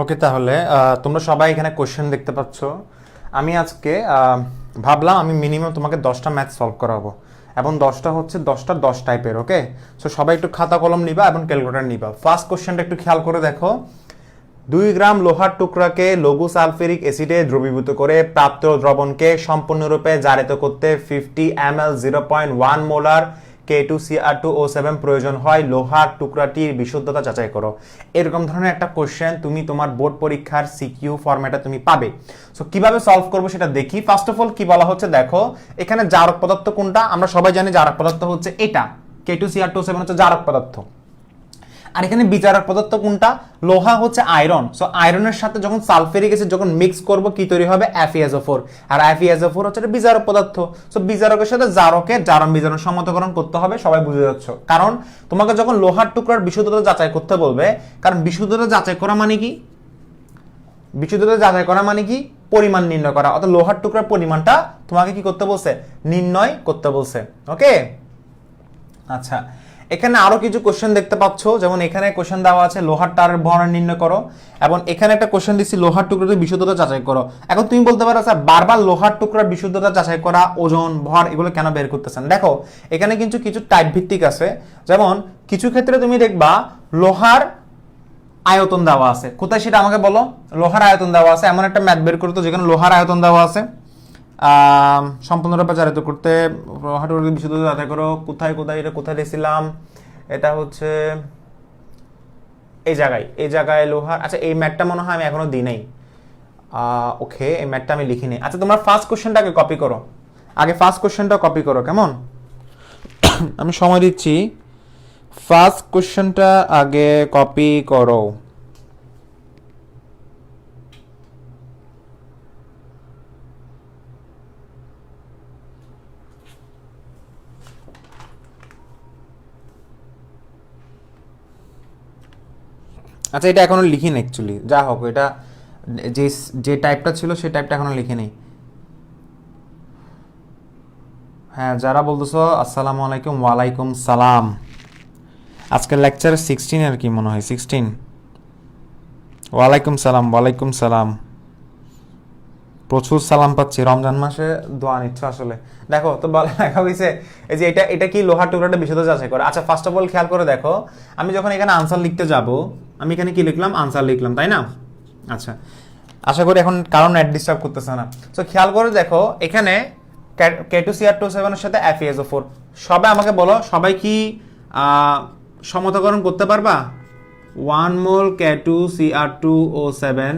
ওকে, তাহলে তোমরা সবাই এখানে কোশ্চেন দেখতে পাচ্ছ। আমি আজকে ভাবলাম আমি মিনিমাম তোমাকে 10টা ম্যাথ সলভ করাবো, এবং 10টা হচ্ছে 10টা 10 টাইপের। ওকে, সো সবাই একটু খাতা কলম নিবা এবং ক্যালকুলেটর নিবা। ফার্স্ট কোশ্চেনটা একটু খেয়াল করে দেখো। 2 গ্রাম লোহার টুকরাকে লঘু সালফিউরিক অ্যাসিডে দ্রবীভূত করে প্রাপ্ত দ্রবণকে সম্পূর্ণরূপে জারিত করতে 50 ml 0.1 মোলার K2Cr2O7 প্রয়োজন হয়। লোহার টুকরাটির বিশুদ্ধতা যাচাই করো। এরকম ধরনের একটা কোশ্চেন তুমি তোমার বোর্ড পরীক্ষার সিকিউ ফরম্যাটে তুমি পাবে। সো কিভাবে সলভ করবো সেটা দেখি। ফার্স্ট অফ অল কি বলা হচ্ছে দেখো, এখানে জারক পদার্থ কোনটা? আমরা সবাই জানি জারক পদার্থ হচ্ছে এটা, K2Cr2O7 হচ্ছে জারক পদার্থ। আর এখানে বিজারক পদার্থ কোনটা? লোহা হচ্ছে আয়রন। সো আয়রনের সাথে যখন সালফিউরিক অ্যাসিড যখন মিক্স করব কি তৈরি হবে? FeSO4। আর FeSO4 হচ্ছে একটা বিজারক পদার্থ। সো বিজারকের সাথে জারকের জারণ বিজারণ সমতাকরণ করতে হবে, সবাই বুঝে যাচ্ছ। কারণ তোমাকে যখন লোহার টুকরার বিশুদ্ধতা যাচাই করতে বলবে, কারণ বিশুদ্ধতা যাচাই করা মানে কি? বিশুদ্ধতা যাচাই করা মানে কি? পরিমাণ নির্ণয় করা। অর্থাৎ লোহার টুকরার পরিমাণটা তোমাকে কি করতে বলছে? নির্ণয় করতে বলছে। ওকে, আচ্ছা, এখানে আরো কিছু কোশ্চেন দেখতে পাচ্ছ। যেমন এখানে কোশ্চেন দেওয়া আছে লোহার তারের ভর নির্ণয় করো, এবং এখানে একটা কোশ্চেন দিচ্ছি লোহার টুকরার বিশুদ্ধতা যাচাই করো। এখন তুমি বলতে পারো স্যার বারবার লোহার টুকরার বিশুদ্ধতা যাচাই করা, ওজন, ভর এগুলো কেন বের করতেছেন? দেখো এখানে কিন্তু কিছু টাইপ ভিত্তিক আছে। যেমন কিছু ক্ষেত্রে তুমি দেখবা লোহার আয়তন দেওয়া আছে। কোথায় সেটা আমাকে বলো? লোহার আয়তন দেওয়া আছে, এমন একটা ম্যাথ বের করতো যেখানে লোহার আয়তন দেওয়া আছে। সম্পূর্ণরূপে জারিত করতে হাঁটুর বিশুদ্ধতা যাচাই করো। কোথায় কোথায় এটা কোথায় দিয়েছিলাম? এটা হচ্ছে এই জায়গায় লোহার। আচ্ছা, এই ম্যাথটা মনে হয় আমি এখনো দিই নাই। ওকে, এই ম্যাথটা আমি লিখিনি। আচ্ছা, তোমরা ফার্স্ট কোশ্চেনটাকে কপি করো, আগে ফার্স্ট কোশ্চেনটা কপি করো, কেমন? আমি সময় দিচ্ছি, ফার্স্ট কোশ্চেনটা আগে কপি করো। আচ্ছা, এটা এখনো লিখিনি অ্যাকচুয়ালি, যা হোক, এটা যে যে টাইপটা ছিল সেই টাইপটা এখনো লিখে নেই। হ্যাঁ, যারা বলতেছো আসসালামু আলাইকুম, ওয়ালাইকুম সালাম। আজকের লেকচার 16 আর কি মনে হয় 16। ওয়ালাইকুম সালাম, ওয়ালাইকুম সালাম। প্রচুর সালাম পাচ্ছি, রমজান মাসে দোয়া নিচ্ছ আসলে। দেখো তো লেখা হয়েছে এই যে এটা কি লোহার টুকরাটা বিশুদ্ধ যাচাই করে। আচ্ছা, ফার্স্ট অফ অল খেয়াল করে দেখো, আমি যখন এখানে আনসার লিখতে যাব, আমি এখানে কি লিখলাম? আনসার লিখলাম, তাই না? আচ্ছা, আশা করি এখন কারণ নেট ডিস্টার্ব করতেছে না। সো খেয়াল করে দেখো, এখানে K2Cr2O7 এর সাথে FeSO4। সবাই আমাকে বলো, সবাই কি সমতাকরণ করতে পারবা? 1 মোল K2Cr2O7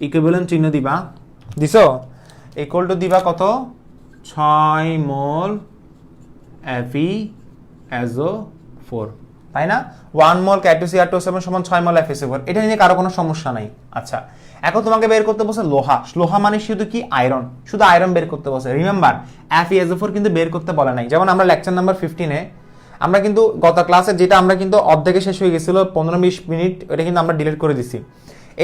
ইকুইভ্যালেন্ট চিহ্ন দিবা, দিছো? ইকুয়াল টু দিবা কত? 6 মোল FeSO4, তাই না? 1 মোল K2Cr2O7 সমান 6 মোল FeSO4। এটা নিয়ে কারো কোনো সমস্যা নাই। আচ্ছা, এখন তোমাকে বের করতে বলছে লোহা। লোহা মানে শুধু কি? আয়রন। শুধু আয়রন বের করতে বলছে। রিমেম্বার, FeSO4 কিন্তু বের করতে বলে নাই। যেমন আমরা লেকচার নাম্বার 15-এ আমরা কিন্তু গত ক্লাসে যেটা আমরা কিন্তু অর্ধেকে শেষ হয়ে গেছিল 15-20 মিনিট, এটা কিন্তু আমরা ডিলিট করে দিছি।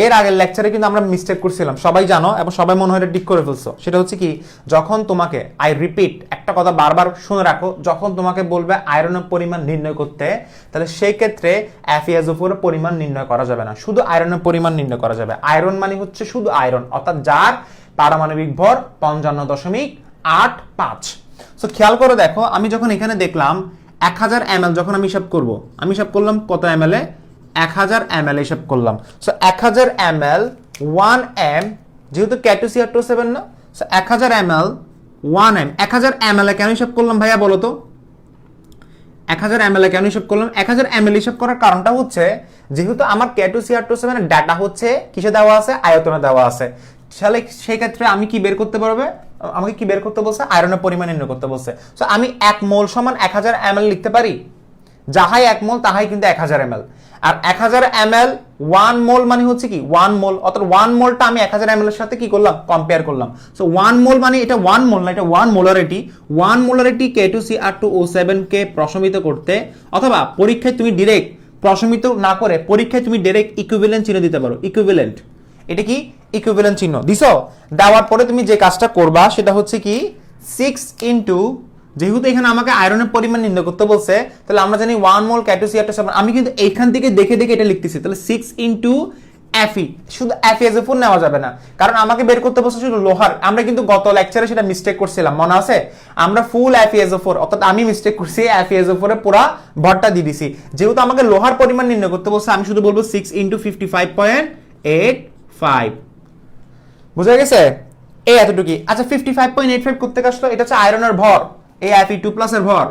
এর আগের লেকচারে কিন্তু আমরা মিস্টেক করছিলাম, সবাই জানো, এবং সবাই মনে হয় এটা ঠিক করে ফেলছো। সেটা হচ্ছে কি, যখন তোমাকে, আই রিপিট, একটা কথা বারবার শুনে রাখো, যখন তোমাকে বলবে আয়রনের পরিমাণ নির্ণয় করতে, তাহলে সেই ক্ষেত্রে FeSO4 এর পরিমাণ নির্ণয় করা যাবে না, শুধু আয়রনের পরিমাণ নির্ণয় করা যাবে। আয়রন মানে হচ্ছে শুধু আয়রন, অর্থাৎ যার পারমাণবিক ভর 55.85। সো খেয়াল করে দেখো, আমি যখন এখানে দেখলাম 1000 ml, যখন আমি হিসাব করব, আমি হিসাব করলাম কত ml এ? 1000 ml হিসাব করলাম। সো 1000 ml 1 m, যেহেতু K2Cr2O7 না, সো 1000 ml 1 m। 1000 ml এ কেন হিসাব করলাম ভাইয়া বলো তো? 1000 ml এ কেন হিসাব করলাম? 1000 ml হিসাব করার কারণটা হচ্ছে, যেহেতু আমার K2Cr2O7 এর ডাটা হচ্ছে কিসে দেওয়া আছে? আয়তনে দেওয়া আছে। তাহলে সেই ক্ষেত্রে আমি কি বের করতে পারবে? আমাকে কি বের করতে বলছে? আয়রনের পরিমাণ নির্ণয় করতে বলছে। সো আমি 1 মোল সমান 1000 ml লিখতে পারি। যাহাই 1 মোল তাহাই কিন্তু 1000 ml। আর 1000 ml 1 মোল মানে হচ্ছে কি? 1 মোল। অর্থাৎ 1 মোলটা আমি 1000 ml এর সাথে কি করলাম? কম্পেয়ার করলাম। সো 1 মোল মানে এটা 1 মোল না, এটা 1 মোলারিটি। 1 মোলারিটি K2Cr2O7 কে প্রশমিত করতে, অথবা পরীক্ষায় তুমি ডাইরেক্ট প্রশমিত না করে পরীক্ষায় তুমি ডাইরেক্ট ইকুইভ্যালেন্ট চিহ্ন দিতে পারো। ইকুইভ্যালেন্ট, এটা কি? ইকুইভ্যালেন্ট চিহ্ন দিছো। দেওয়ার পরে তুমি যে কাজটা করবা সেটা হচ্ছে কি, 6 ইনটু, যেহেতু এখানে আমাকে আয়রনের পরিমাণ নির্ণয় করতে বলছে, তাহলে আমরা জানি 1 মোল K2Cr2O7, আমি কিন্তু এইখান থেকে দেখে দেখে এটা লিখতেছি। তাহলে 6 ইনটু Fe শুধু FeSO4 নেওয়া যাবে না, কারণ আমাকে বের করতে বলছে শুধু লোহার। আমরা কিন্তু গত লেকচারে সেটা মিস্টেক করছিলাম, মনে আছে? আমরা ফুল FeSO4, অর্থাৎ আমি মিস্টেক করছি, FeSO4 এর পুরো ভরটা দিয়ে দিছি। যেহেতু আমাকে লোহার পরিমাণ নির্ণয় করতে বলছে, আমি শুধু বলবো 6 × 55.85। বুঝা গেছে? এই এতটুকুই। আচ্ছা 55.85 করতে আসলো, এটা হচ্ছে আয়রনের ভর, এই Fe2+ এর ভর,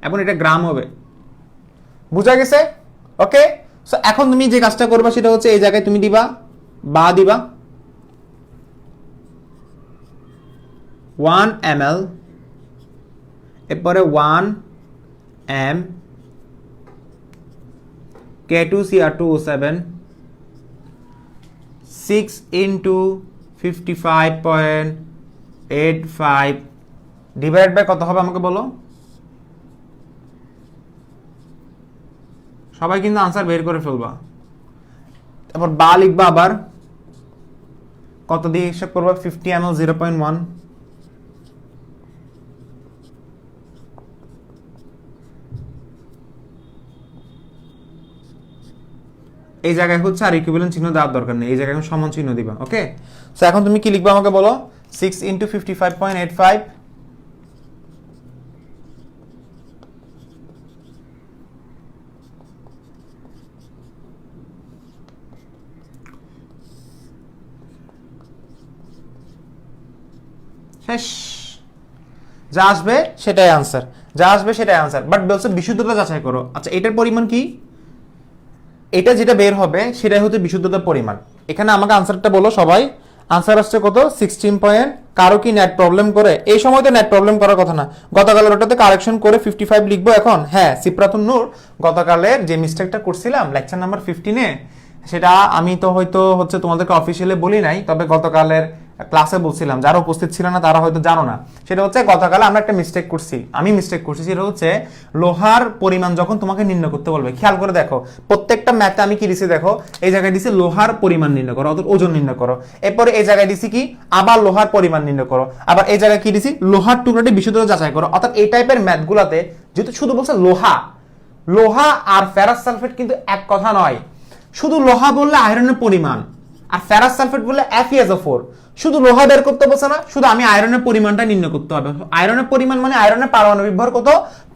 এখন এটা গ্রাম হবে। বুঝা গেছে? ওকে, সো এখন তুমি যে কাজটা করবা সেটা হচ্ছে এই জায়গায় তুমি দিবা বা দিবা 1 ml, এরপরে 1 m K2Cr2O7, 6 × 55.85 ডিভাইড বাই কত হবে আমাকে বলো? সবাই কিন্তু আনসার বের করে ফেলবা। তারপর বা লিখবা, আবার কত দিয়ে হিসাব করবা? 50 ml 0.1, এই জায়গায় হচ্ছে আর ইকুইভ্যালেন্ট চিহ্ন দেওয়ার দরকার নেই, এই জায়গায় সমান চিহ্ন দিবা। ওকে, সো এখন তুমি কি লিখবা আমাকে বলো? 6 × 55.85 শেষ। যা আসবে সেটাই আনসার, যা আসবে সেটাই আনসার। বাট বলছে বিশুদ্ধতা যাচাই করো। আচ্ছা এটার পরিমাণ কি? এটা যেটা বের হবে সেটাই হচ্ছে বিশুদ্ধতার পরিমাণ। এখানে আমাকে আনসারটা বলো সবাই। আনসার আসছে কত? 16 পয়েন্ট। কারো কি নেট প্রবলেম করে? এই সময় তো নেট প্রবলেম করার কথা না, গতকালের ওটাতে কারেকশন করে 55 লিখবো এখন। হ্যাঁ, সিপ্রাতুন নূর গতকালের যে মিস্টেকটা করছিলাম লেকচার নাম্বার 15-এ, সেটা আমি তো হচ্ছে তোমাদেরকে অফিসিয়ালি বলি নাই, তবে গতকালের ক্লাসে বলছিলাম, যারা উপস্থিত ছিল না তারা হয়তো জানো না। সেটা হচ্ছে গতকাল আমরা একটা মিস্টেক করছি, আমি মিস্টেক করছি, সেটা হচ্ছে লোহার পরিমাণ যখন তোমাকে নির্ণয় করতে বলবে, খেয়াল করে দেখো প্রত্যেকটা ম্যাথে আমি কি দিছি দেখো, এই জায়গায় দিছি লোহার পরিমাণ নির্ণয় করো, অর্থাৎ ওজন নির্ণয় করো। এরপরে এই জায়গায় দিছি কি, আবার লোহার পরিমাণ নির্ণয় করো, আবার এই জায়গায় কি দিছি, লোহার টুকরাটি বিশুদ্ধতা যাচাই করো। অর্থাৎ এই টাইপের ম্যাথগুলোতে যেহেতু শুধু বলছে লোহা, লোহা আর ফেরাস সালফেট কিন্তু এক কথা নয়। শুধু লোহা বললে আয়রনের পরিমাণ, আর ফেরাস সালফেট বললে FeSO4। শুধু লোহা বের করতে বলছে না, শুধু আমি আয়রনের পরিমাণটা নির্ণয় করতে হবে। আয়রনের পরিমাণ মানে আয়রনের পারমাণবিক ভর কত?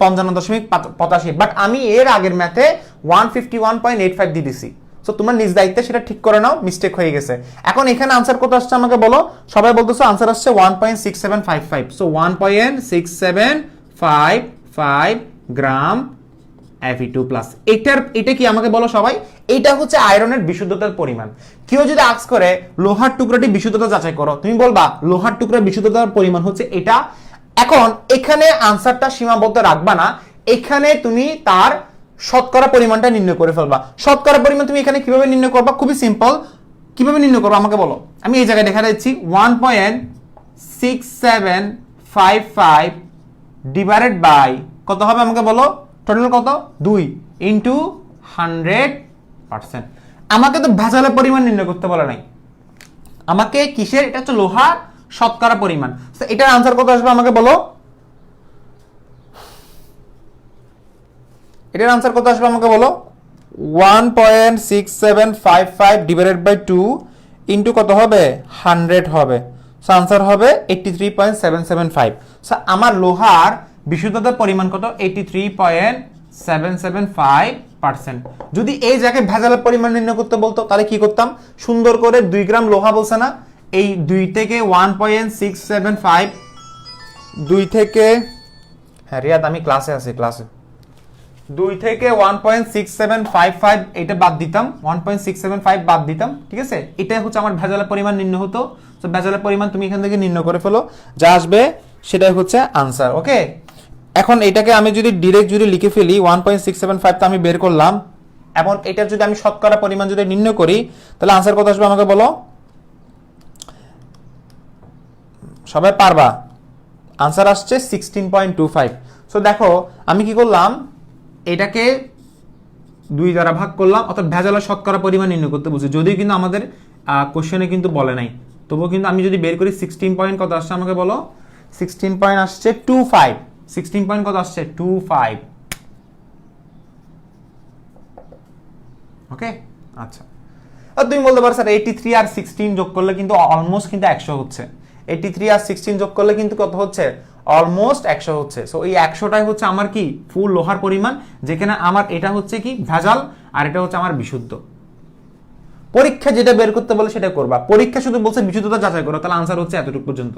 55.85। বাট আমি এর আগের ম্যাথে 151.85 দিয়ে দিছি। সো তোমরা নিজ দায়িত্বে সেটা ঠিক করে নাও, মিস্টেক হয়ে গেছে। এখন এখানে আনসার কত আসছে আমাকে বলো? সবাই বলতেছো আনসার আসছে 1.6755। সো 1.6755 গ্রাম Fe2+। এটা কি আমাকে বলো সবাই? এটা হচ্ছে আয়রনের বিশুদ্ধতার পরিমাণ। কেউ যদি আস্ক করে লোহার টুকরাটি বিশুদ্ধতা যাচাই করো, তুমি বলবা লোহার টুকরার বিশুদ্ধতার পরিমাণ হচ্ছে এটা। এখন এখানে আনসারটা সীমাবদ্ধ রাখবা না, এখানে তুমি তার শতকরা পরিমাণটা নির্ণয় করে ফেলবা। শতকরা পরিমাণ তুমি এখানে কিভাবে নির্ণয় করবা? খুবই সিম্পল। কিভাবে নির্ণয় করবো আমাকে বলো? আমি এই জায়গায় দেখা দিচ্ছি 1.6755 ডিভাইডেড বাই কত হবে আমাকে বলো? টোটাল কত? 2 × 100%। আমাকে তো ভেজালের পরিমাণ নির্ণয় করতে বলে নাই, আমাকে কিসের? এটা হচ্ছে লোহার শতকরা পরিমাণ। এটার আনসার কত আসবে আমাকে বলো? এটার আনসার কত আসবে আমাকে বলো? 1.6755 ডিভাইডেড বাই 2 ইন্টু কত হবে? 100 হবে। সো আনসার হবে 83.775। সো আমার লোহার বিশুদ্ধতার পরিমাণ কত? 83.775%। যদি এই জায়গায় ভেজালের পরিমাণ নির্ণয় করতে বলতো তাহলে কি করতাম? সুন্দর করে 2 গ্রাম লোহা বলছে না, এই 2 থেকে 1.675, 2 থেকে, হ্যাঁ রিয়াদ আমি ক্লাসে আছি, ক্লাসে 2 থেকে 1.6755 এটা বাদ দিতাম, 1.675 বাদ দিতাম, ঠিক আছে? এটাই হচ্ছে আমার ভেজালের পরিমাণ নির্ণয় হতো। তো ভেজালের পরিমাণ তুমি এখান থেকে নির্ণয় করে ফেলো, যা আসবে সেটাই হচ্ছে আনসার। ওকে, এখন এটাকে আমি যদি ডিরেক্ট যদি লিখে ফেলি 1.675 তো আমি বের করলাম, এখন এটা যদি আমি শতকরা পরিমাণ যদি নির্ণয় করি তাহলে আনসার কত আসবে আমাকে বলো? সবাই পারবা? আনসার আসছে 16.25। সো দেখো আমি কি করলাম, এটাকে 2 দ্বারা ভাগ করলাম, অর্থাৎ ভেজালের শতকরা পরিমাণ নির্ণয় করতে বলছি। যদিও কিন্তু আমাদের কোশ্চেনে কিন্তু বলে নাই, তবুও কিন্তু আমি যদি বের করি 16 পয়েন্ট কত আসছে আমাকে বলো? 16 পয়েন্ট আসছে 25। 16 পয়েন্ট কত আসছে? 25। ওকে, আচ্ছা। আর তুমি বলতে পারো স্যার 83 আর 16 যোগ করলে কিন্তু অলমোস্ট কিন্তু 100 হচ্ছে। 83 আর 16 যোগ করলে কিন্তু কত হচ্ছে? অলমোস্ট 100 হচ্ছে। সো এই 100টাই হচ্ছে আমার কি ফুল লোহার পরিমাণ, যেখানে আমার এটা হচ্ছে কি ভেজাল আর এটা হচ্ছে আমার বিশুদ্ধ। পরীক্ষা যেটা বের করতে বলে সেটা করবা। পরীক্ষা শুধু বলছে বিশুদ্ধতা যাচাই করো, তাহলে আনসার হচ্ছে এতটুকু পর্যন্ত।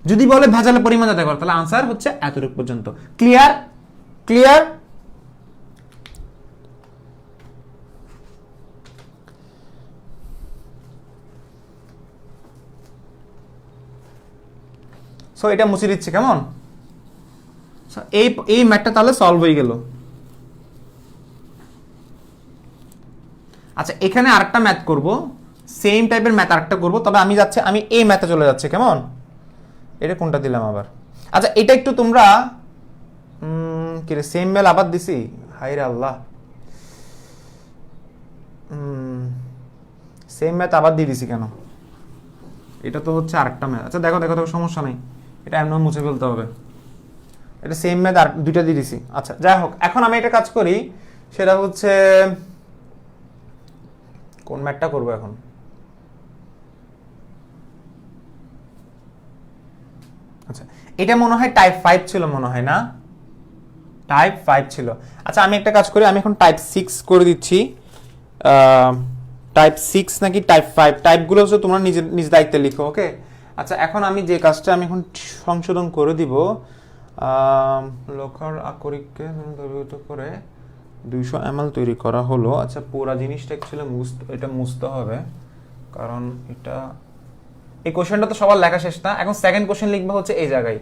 যদি বলে ভেজালের পরিমাণ যাচাই করো, তাহলে আনসার হচ্ছে এতটুকু পর্যন্ত। ক্লিয়ার? ক্লিয়ার? সো এটা মুছে দিচ্ছে, কেমন? এই ম্যাথটা তাহলে সলভ হয়ে গেল। আচ্ছা, এখানে আরেকটা ম্যাথ করব, সেম টাইপের ম্যাথ আরেকটা করব, তবে আমি এই ম্যাথে চলে যাচ্ছি, কেমন? এটা কোনটা দিলাম আবার? আচ্ছা, এটা একটু তোমরা কি রে, সেম মেল আবার দিছি, হাই রে আল্লাহ, সেম ম্যাথ আবার দিয়ে দিছি কেন? এটা তো হচ্ছে আরেকটা ম্যাথ। আচ্ছা দেখো দেখো দেখো, সমস্যা নেই, এটা এমন মুছে ফেলতে হবে। এটা সেম ম্যাথ আর দুইটা দিয়ে দিছি। আচ্ছা যাই হোক, এখন আমি একটা কাজ করি, সেটা হচ্ছে কোন ম্যাথটা করবো এখন? আচ্ছা, এটা মনে হয় টাইপ 5 ছিল মনে হয়, না? টাইপ 5 ছিল। আচ্ছা আমি একটা কাজ করি, আমি এখন টাইপ 6 করে দিচ্ছি। টাইপ 6 নাকি টাইপ 5, টাইপগুলো হচ্ছে তোমরা নিজ দায়িত্বে লিখো, ওকে? আচ্ছা এখন আমি যে কাজটা আমি এখন সংশোধন করে দিব, লোহার আকরিককে দ্রবীভূত করে 200 ml তৈরি করা হলো। আচ্ছা পুরা জিনিসটা অ্যাকচুয়ালি এটা মুছতে হবে, কারণ এটা এই কোশ্চেনটা তো সবার লেখা শেষ না। এখন সেকেন্ড কোশ্চেন লিখবা হচ্ছে এই জায়গায়,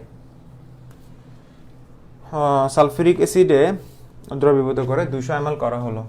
সালফিউরিক অ্যাসিডে দ্রবীভূত করে 200 ml করা হলো।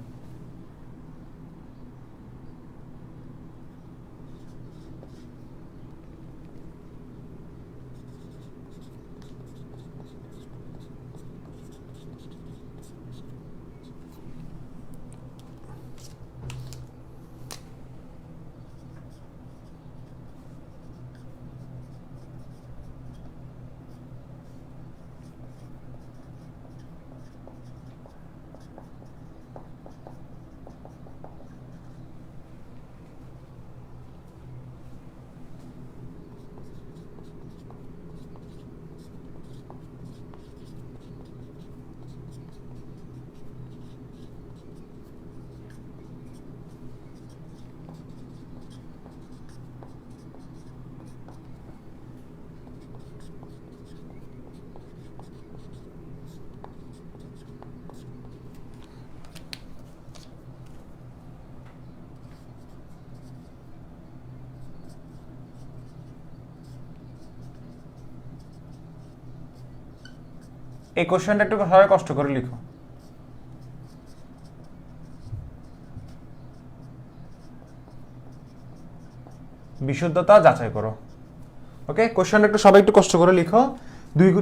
এই কোশ্চেনটা একটু সবাই কষ্ট করে লিখো। বিশুদ্ধতা যাচাই করো, ওকে? কোশ্চেনটা একটু সবাই একটু কষ্ট করে লিখো।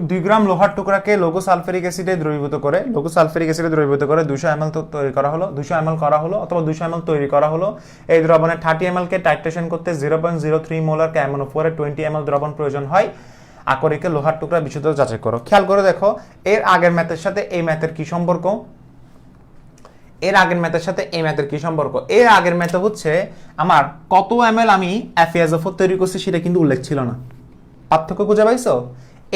2 গ্রাম লোহার টুকরাকে লঘু সালফিউরিক অ্যাসিডে দ্রবীভূত করে 200 ml তৈরি করা হলো, 200 ml করা হলো অথবা 200 ml তৈরি করা হলো। এই দ্রবণে 30 ml কে টাইট্রেশন করতে 0.03 মোলার KMnO4 20 ml দ্রবণ প্রয়োজন হয়। আকরিকে লোহার টুকরা বিশুদ্ধতা যাচাই করো। খেয়াল করে দেখো, এর আগের ম্যাথের সাথে এই ম্যাথের কি সম্পর্ক? এর আগের ম্যাথের সাথে এই ম্যাথের কি সম্পর্ক? এর আগের ম্যাথে হচ্ছে আমার কত ml আমি FeSO4 তৈরি করছি সেটা কিন্তু উল্লেখ ছিল না। পার্থক্য খুঁজে পাইছো?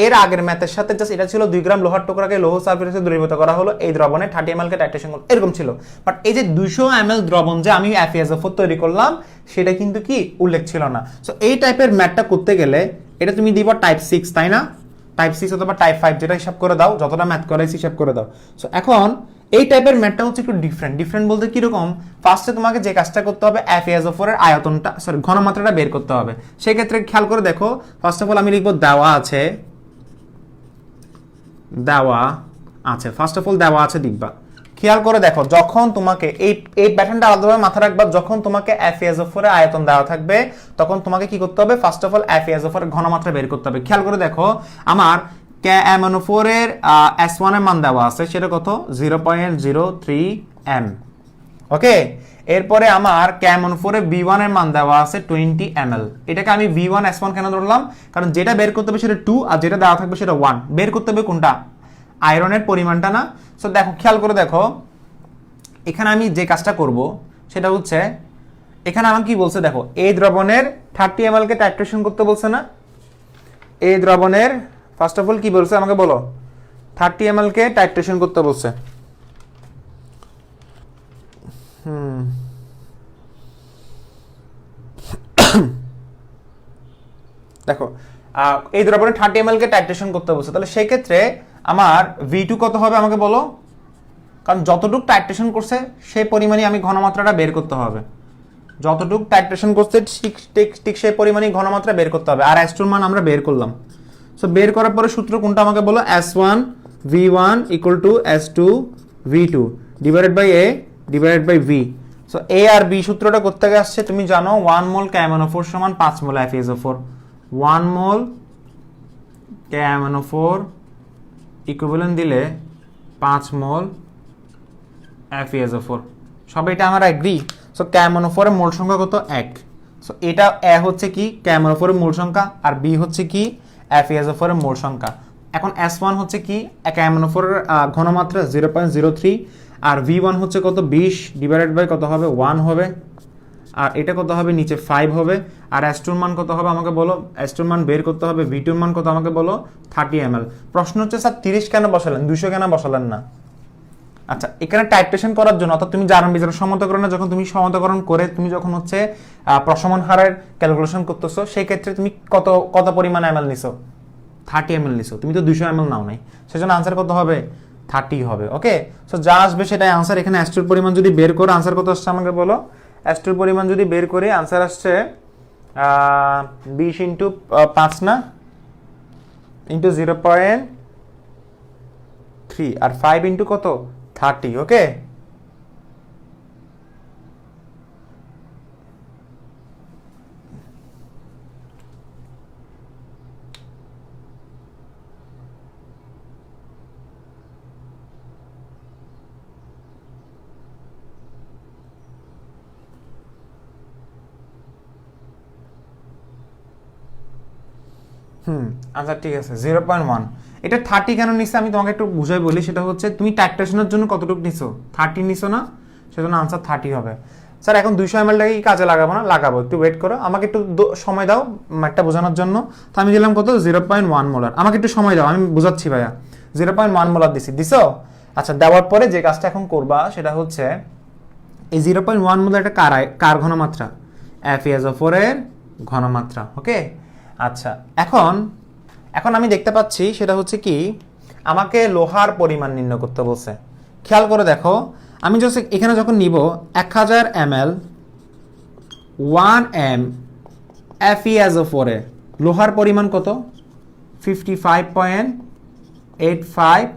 এর আগের ম্যাথের সাথে জাস্ট এটা ছিল 2 গ্রাম লোহার টুকরাকে লৌহ সালফিউরিক দ্রবীভূত করা হলো, এই দ্রবণে 30 ml কে টাইট্রেশন করলো, এরকম ছিল। বাট এই যে 200 ml দ্রবণ যে আমি FeSO4 তৈরি করলাম সেটা কিন্তু কি উল্লেখ ছিল না। সো এই টাইপের ম্যাথটা করতে গেলে এটা তুমি দিবা টাইপ 6, তাই না? টাইপ 6 অথবা টাইপ 5 যেটা হিসাব করে দাও, যতটা ম্যাথ করাইছি হিসাব করে দাও। সো এখন এই টাইপের ম্যাথটা হচ্ছে একটু ডিফারেন্ট বলতে কি রকম? ফার্স্টে তোমাকে যে কাজটা করতে হবে FeSO4 এর আয়তনটা ঘনমাত্রাটা বের করতে হবে। সেই ক্ষেত্রে খেয়াল করে দেখো, ফার্স্ট অফ অল আমি লিখবো দেওয়া আছে, ফার্স্ট অফ অল দেওয়া আছে লিখবা। খেয়াল করে দেখো, যখন তোমাকে এই প্যাটার্নটা আলাদাভাবে মাথায় রাখবা, যখন তোমাকে FeSO4 এর আয়তন দেওয়া থাকবে তখন তোমাকে কি করতে হবে? ফার্স্ট অফ অল FeSO4 এর ঘনমাত্রা বের করতে হবে। খেয়াল করে দেখো, আমার KMnO4 এর S1 এর মান দেওয়া আছে, সেটা কত? 0.03 m, ওকে? এরপরে আমার KMnO4 এর B1 এর মান দেওয়া আছে 20 ml। এটাকে আমি V1 S1 কেন ধরলাম? কারণ যেটা বের করতে হবে সেটা 2 আর যেটা দেওয়া থাকবে সেটা 1। বের করতে হবে কোনটা? আয়রনের পরিমাণটা, না? সো দেখো, খেয়াল করে দেখো, এখানে আমি যে কাজটা করব সেটা হচ্ছে এখানে আমাকে কি বলছে দেখো, এই দ্রবণের 30 ml কে টাইট্রেশন করতে বলছে না? এই দ্রবণের ফার্স্ট অফ অল কি বলছে আমাকে বলো, 30 ml কে টাইট্রেশন করতে বলছে। দেখো এই দ্রবণে 30 ml কে টাইট্রেশন করতে বলছে, তাহলে সেই ক্ষেত্রে আমার V2 কত হবে আমাকে বলো, কারণ যতটুক টাইট্রেশন করছে সেই পরিমাণই আমি ঘনমাত্রাটা বের করতে হবে, যতটুক টাইট্রেশন করছে ঠিক সেই পরিমাণই ঘনমাত্রা বের করতে হবে। আর S2 এর মান আমরা বের করলাম, সো বের করার পরে সূত্র কোনটা আমাকে বলো, S1 V1 equal to S2 V2 divided by A divided by V। So A আর B সূত্রটা করতে গিয়ে আসছে, তুমি জানো 1 মোল KMnO4 সমান 5 মোল FeSO4, 1 মোল KMnO4 ইকুইভ্যালেন্ট দিলে 5 মোল FeSO4। সব এটা আমরা এগ্রি। সো KMnO4 এর মোল সংখ্যা কত, 1। সো এটা A হচ্ছে কি KMnO4 এর মোল সংখ্যা, আর B হচ্ছে কি FeSO4 এর মোল সংখ্যা। এখন S1 হচ্ছে কি KMnO4 এর ঘনমাত্রা 0.03, আর V1 হচ্ছে কত 20 ডিভাইডেড বাই কত হবে 1 হবে, আর এটা কত হবে নিচে 5 হবে। আর S2 এর মান কত হবে আমাকে বলো, S2 এর মান বের করতে হবে, V2 এর মান কত আমাকে বলো 30 ml। প্রশ্ন হচ্ছে স্যার 30 কেন বসালেন, 200 কেন বসালেন না? আচ্ছা, এখানে টাইট্রেশন করার জন্য, অর্থাৎ তুমি জারণ বিজারণ সমতাকরণে যখন তুমি সমতাকরণ করে তুমি যখন হচ্ছে প্রশমন হারের ক্যালকুলেশন করতেছো, সেই ক্ষেত্রে তুমি কত পরিমাণ ml নিছো, 30 ml নিছো, তুমি তো 200 ml নাও নাই, সেজন্য আনসার কত হবে 30 হবে। ওকে, সো যা আসবে সেটাই আনসার। এখানে S2 এর পরিমাণ যদি বের করো আনসার কত আসছে আমাকে বলো, S2 এর পরিমাণ যদি বের করি আনসার আসছে 20 ইন্টু 5 না ইন্টু 0.3 আর 5 ইন্টু কত 30। ওকে, আচ্ছা ঠিক আছে 0.1। এটা 30 কেন নিছে আমি তোমাকে একটু বুঝাই বলি, সেটা হচ্ছে তুমি টাইট্রেশনের জন্য কতটুকু নিছো, 30 নিছো না, সেজন্য আনসার 30 হবে। স্যার এখন 200 ml টাকে কি কাজে লাগাবো না, লাগাবো, একটু ওয়েট করো, আমাকে একটু সময় দাও একটা বোঝানোর জন্য। তো আমি দিলাম কত 0.1 মোলার, আমাকে একটু সময় দাও আমি বুঝাচ্ছি ভাইয়া। 0.1 মোলার দিছো। আচ্ছা, দেওয়ার পরে যে কাজটা এখন করবা সেটা হচ্ছে এই 0.1 মোলার এটা কার ঘনমাত্রা, FeSO4 এর ঘনমাত্রা। ওকে, আচ্ছা এখন আমি দেখতে পাচ্ছি সেটা হচ্ছে কি আমাকে লোহার পরিমাণ নির্ণয় করতে বলছে। খেয়াল করে দেখো, আমি জাস্ট এখানে যখন নিব 1000 ml 1 m FeSO4 এ লোহার পরিমাণ কত 55.85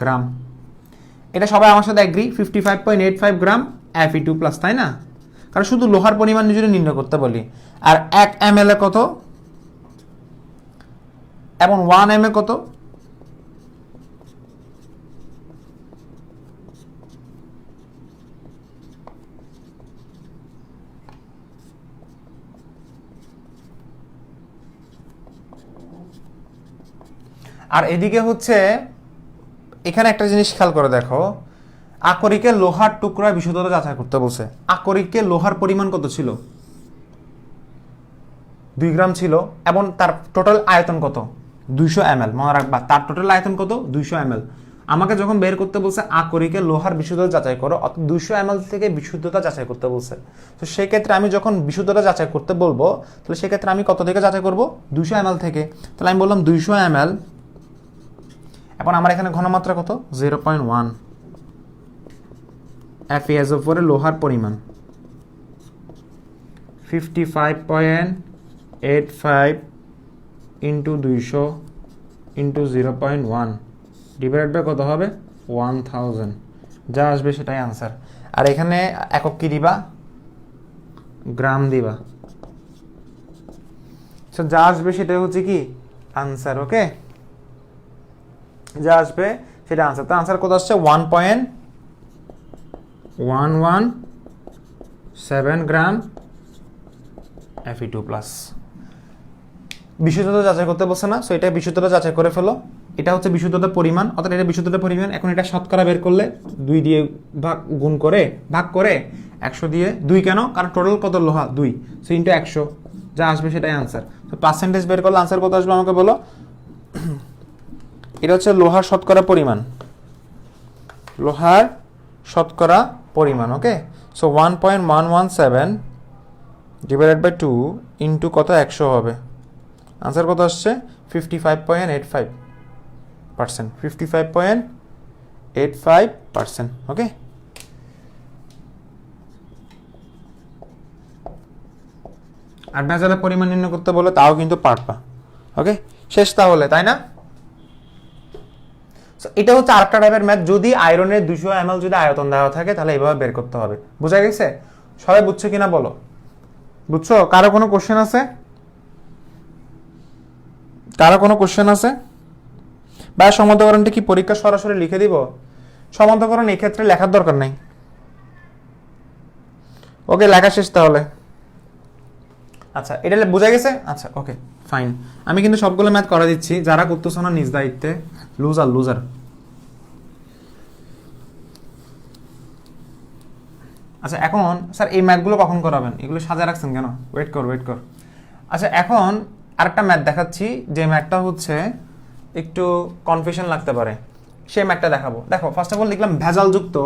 গ্রাম। এটা সবাই আমার সাথে এগ্রি, 55.85 গ্রাম Fe2+, তাই না? কারণ শুধু লোহার পরিমাণ যদি নির্ণয় করতে বলি, আর 1 ml এ কত এবং 1 m এ কত, আর এদিকে হচ্ছে এখানে একটা জিনিস খেয়াল করে দেখো, আকরিকে লোহার টুকরা বিশুদ্ধতা যাচাই করতে বলছে। আকরিকে লোহার পরিমাণ কত ছিল, 2 গ্রাম ছিল, এবং তার টোটাল আয়তন কত 200 ml। মনে রাখবা তার টোটাল আয়তন কত 200 ml। আমাকে যখন বের করতে বলছে আকরিকে লোহার বিশুদ্ধতা যাচাই করো, অর্থাৎ 200 ml থেকে বিশুদ্ধতা যাচাই করতে বলছে। তো সেই ক্ষেত্রে আমি যখন বিশুদ্ধতা যাচাই করতে বলবো, তাহলে সেক্ষেত্রে আমি কত থেকে যাচাই করব 200 ml থেকে। তাহলে আমি বললাম 200 ml, এখন আমার এখানে ঘনমাত্রা কত 0.1, FeSO4 এর লোহার পরিমাণ 55.85 ইন্টু 200 ইন্টু 0.1 ডিভাইড বাই কত হবে 1000, যা আসবে সেটাই আনসার। আর এখানে একক কি দিবা, গ্রাম দিবা। সো যা আসবে সেটাই হচ্ছে কি আনসার। ওকে, যা আসবে সেটা আনসার। তো আনসার কত আসছে 1.117 গ্রাম Fe2+। বিশুদ্ধতা যাচাই করতে বলছে না, সো এটা বিশুদ্ধতা যাচাই করে ফেলো। এটা হচ্ছে বিশুদ্ধতার পরিমাণ, অর্থাৎ এটা বিশুদ্ধতার পরিমাণ। এখন এটা শতকরা বের করলে 2 দিয়ে ভাগ করে 100 দিয়ে 2 কেন, কারণ টোটাল কত লোহা 2, সো ইন্টু 100, যা আসবে সেটাই আনসার। তো পার্সেন্টেজ বের করলে আনসার কত আসবে আমাকে বলো। এটা হচ্ছে লোহার শতকরা পরিমাণ, লোহার শতকরা পরিমাণ। ওকে, সো 1.117 ডিভাইডেড বাই 2 ইন্টু কত 100 হবে, আনসার কত আসছে 55.85%, 55.85%। ওকে, আর ভেজালের পরিমাণ নির্ণয় করতে বলে তাও কিন্তু পারবা। ওকে, শেষ তাহলে, তাই না? এটা হচ্ছে আরেকটা টাইপের ম্যাথ। যদি আয়রনের 200 ml যদি আয়তন দেওয়া থাকে তাহলে এইভাবে বের করতে হবে। বুঝা গেছে? সবাই বুঝছো কিনা বলো, বুঝছো? কারো কোনো কোশ্চেন আছে? কারো কোনো কোশ্চেন আছে? বা সমান্তরালটা কি পরীক্ষা সরাসরি লিখে দিব? সমান্তরাল এই ক্ষেত্রে লেখার দরকার নাই। ওকে, লেখা শেষ তাহলে। আচ্ছা, এটা বোঝা গেছে? আচ্ছা, ওকে ফাইন। আমি কিন্তু সবগুলো ম্যাথ করে দিচ্ছি, যারা করতেছ না নিজ দায়িত্বে লুজার লুজার। আচ্ছা, এখন স্যার এই ম্যাথগুলো কখন করাবেন? এগুলো সাজা রাখছেন কেন? ওয়েট কর। আচ্ছা, এখন আরেকটা ম্যাথ দেখাচ্ছি, যে ম্যাথটা হচ্ছে একটু কনফিউশন লাগতে পারে, সেই ম্যাথটা দেখাবো। দেখো, ফার্স্ট অফ অল লিখলাম ভেজালযুক্ত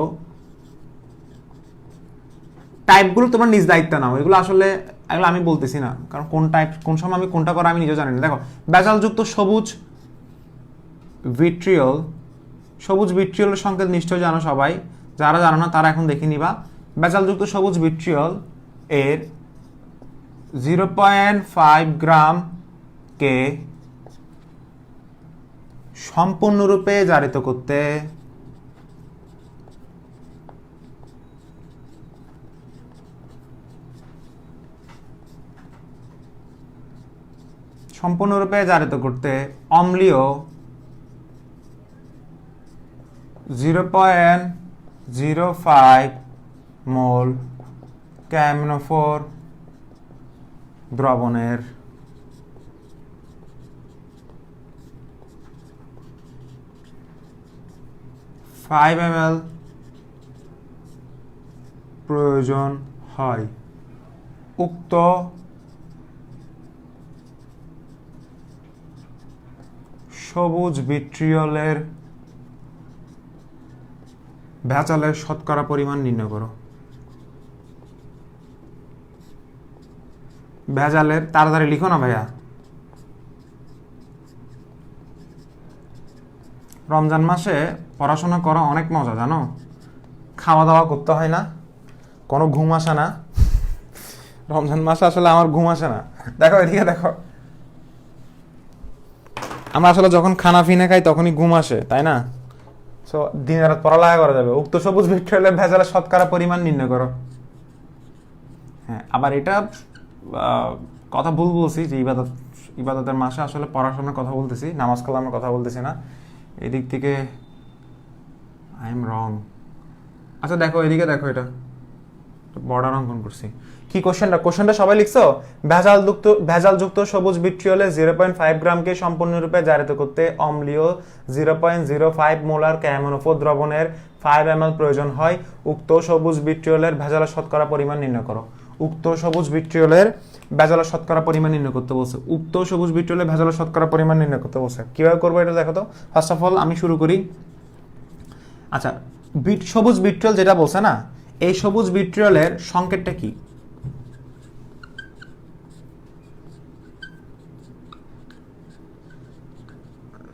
টাইপগুলো তোমার নিজ দায়িত্ব নাও। এগুলো আসলে এগুলো আমি বলতেছি না, কারণ কোন টাইপ কোন সময় আমি কোনটা করা আমি নিজেও জানি না। দেখো, ভেজালযুক্ত সবুজ ভিট্রিয়ল, সবুজ ভিট্রিয়লের সংকেত নিশ্চয় জানো সবাই, যারা জানো না তারা এখন দেখে নিবা। ভেজালযুক্ত সবুজ ভিট্রিয়ল এর 0.5 গ্রাম কে সম্পূর্ণরূপে জারিত করতে অম্লীয় 0.05 মোল ক্যামনোফোর দ্রবণের 5 ml প্রয়োজন হয়। উক্ত সবুজ ভিট্রিয়লের ভেজালের শতকরা পরিমাণ নির্ণয় করো। ভেজালের, তাড়াতাড়ি লিখো না ভাইয়া। রমজান মাসে পড়াশোনা করা অনেক মজা, জানো? খাওয়া দাওয়া করতে হয় না, কোনো ঘুম আসে না। রমজান মাসে আসলে আমার ঘুম আসে না। দেখো এদিকে দেখো, আমরা আসলে যখন খানা ফিনে খাই তখনই ঘুম আসে, তাই না? সো দিন রাত পড়ালেখা করা যাবে। উক্ত সবুজ ভিট্রিয়লের ভেজালের শতকরা পরিমাণ নির্ণয় করো। হ্যাঁ, আবার এটা কথা ভুল বলছি যে ইবাদতের মাসে আসলে পড়াশোনার কথা বলতেছি, নামাজ কালামের কথা বলতেছি না। এদিক থেকে আই এম রং। আচ্ছা দেখো, এদিকে দেখো, এটা বর্ডার অঙ্কন করছি। কি কোশ্চেনটা সবাই লিখছো? ভেজালযুক্ত সবুজ ভিট্রিয়লে 0.5 গ্রামকে সম্পূর্ণরূপে জারিত করতে অম্লীয় 0.05 মোলার ক্যামনোফোর দ্রবণের 5 ml প্রয়োজন হয়। উক্ত সবুজ ভিট্রিয়লের ভেজালের শতকরা পরিমাণ নির্ণয় করো। উক্ত সবুজ ভিট্রিয়লের ভেজালের শতকরা পরিমাণ নির্ণয় করতে বলছে। উক্ত সবুজ ভিট্রিয়লের ভেজালের শতকরা পরিমাণ নির্ণয় করতে বলছে। কিভাবে করবো এটা দেখো তো। ফার্স্ট অফ অল আমি শুরু করি। আচ্ছা, সবুজ ভিট্রিয়ল যেটা বলছে না, এই সবুজ ভিট্রিয়লের সংকেতটা কি?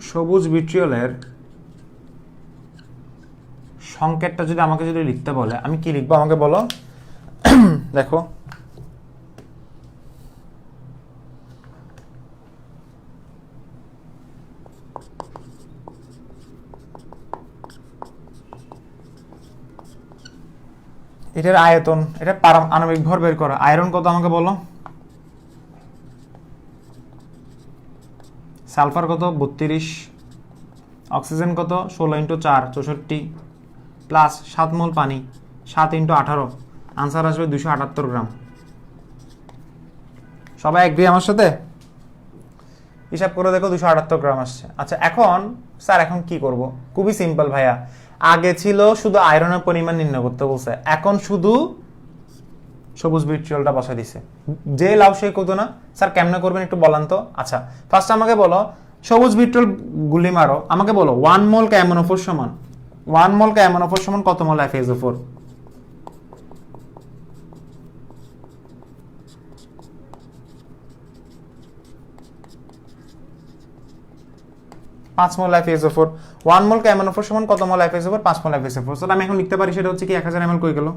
সবুজ ভিট্রিয়লের সংকেতটা যদি আমাকে লিখতে বলে, আমি কি লিখবো আমাকে বলো। দেখো, এটার আয়তন, এটা আণবিক ভর বের করা। আয়রন কত আমাকে বলো। সালফার কত 32, অক্সিজেন কত 16 × 4 64, প্লাস 7 মোল পানি 7 × 18, আনসার আসবে 278 গ্রাম। সবাই এগ্রি আমার সাথে? হিসাব করে দেখো, 278 গ্রাম আসছে। আচ্ছা, এখন স্যার এখন কি করব? খুবই সিম্পল ভাইয়া। আগে ছিল শুধু আয়রনের পরিমাণ নির্ণয় করতে বলছে, এখন শুধু সবুজ ভিট্রিয়লটা বসাই দিছে। যে লাউ সে কত না স্যার, কেমনে করবেন একটু বলেন তো। আচ্ছা ফার্স্ট আমাকে বলো সবুজ ভিট্রিয়ল গুলি মারো, আমাকে বলো 1 মোল KMnO4 সমান 1 মোল KMnO4 সমান কত মোল FeSO4? 5 মোল FeSO4। 1 মোল KMnO4 সমান কত মোল FeSO4? 5 মোল FeSO4। সো আমি এখন লিখতে পারি সেটা হচ্ছে কি 1000 ml কই গেল?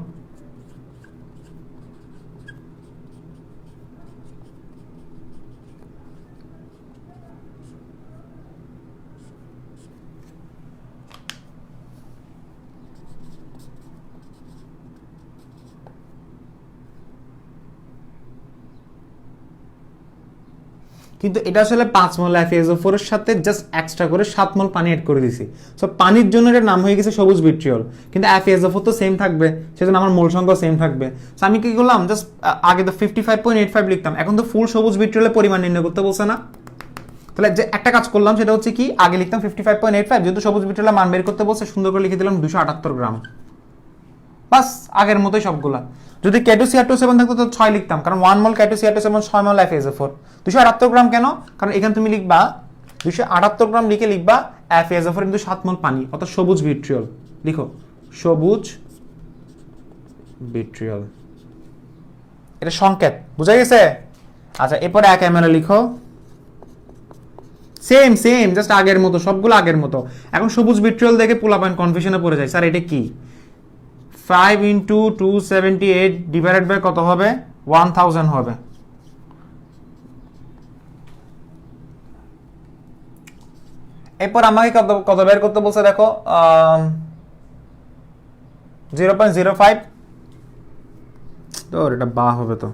কিন্তু এটা আসলে 5 মোল FeSO4 এর সাথে জাস্ট এক্সট্রা করে 7 মোল পানি এড করে দিছি। সো পানির জন্য এর নাম হয়ে গেছে সবুজ ভিট্রিয়ল, কিন্তু FeSO4 তো সেম থাকবে, সেজন্য আমার মোল সংখ্যা সেম থাকবে। সো আমি কি করলাম, জাস্ট আগে তো 55.85 লিখতাম, এখন তো ফুল সবুজ ভিট্রিয়লের পরিমাণ নির্ণয় করতে বলছে না। তাহলে যে একটা কাজ করলাম সেটা হচ্ছে কি, আগে লিখতাম 55.85, যেহেতু সবুজ ভিট্রিয়লের মান বের করতে বলছে সুন্দর করে লিখে দিলাম 278 গ্রাম। বাস আগের মতোই সবগুলা। যদি K2CR207 থাকতো তো 6 লিখতাম, কারণ 1 মোল K2CR207 6 মোল FeSO4। 278 গ্রাম কেন? কারণ এখানে তুমি লিখবা 278 গ্রাম লিখে লিখবা FeSO4 কিন্তু 7 মোল পানি, অর্থাৎ সবুজ ভিট্রিয়ল। লিখো সবুজ ভিট্রিয়ল, এটা সংকেত, বুঝা গেছে? আচ্ছা এরপরে 1 ml লিখো, সেম সেম জাস্ট আগের মতো, সবগুলো আগের মতো। এখন সবুজ ভিট্রিয়ল দেখে পোলাপাইন কনফিউশনে পড়ে যায়, স্যার এটা কি? 5 × 278 ডিভাইডেড বাই কত হবে? 1000 হবে। এরপর আমাকে কত বের করতে বলছে দেখো, 0.05। তো এটা বা হবে তো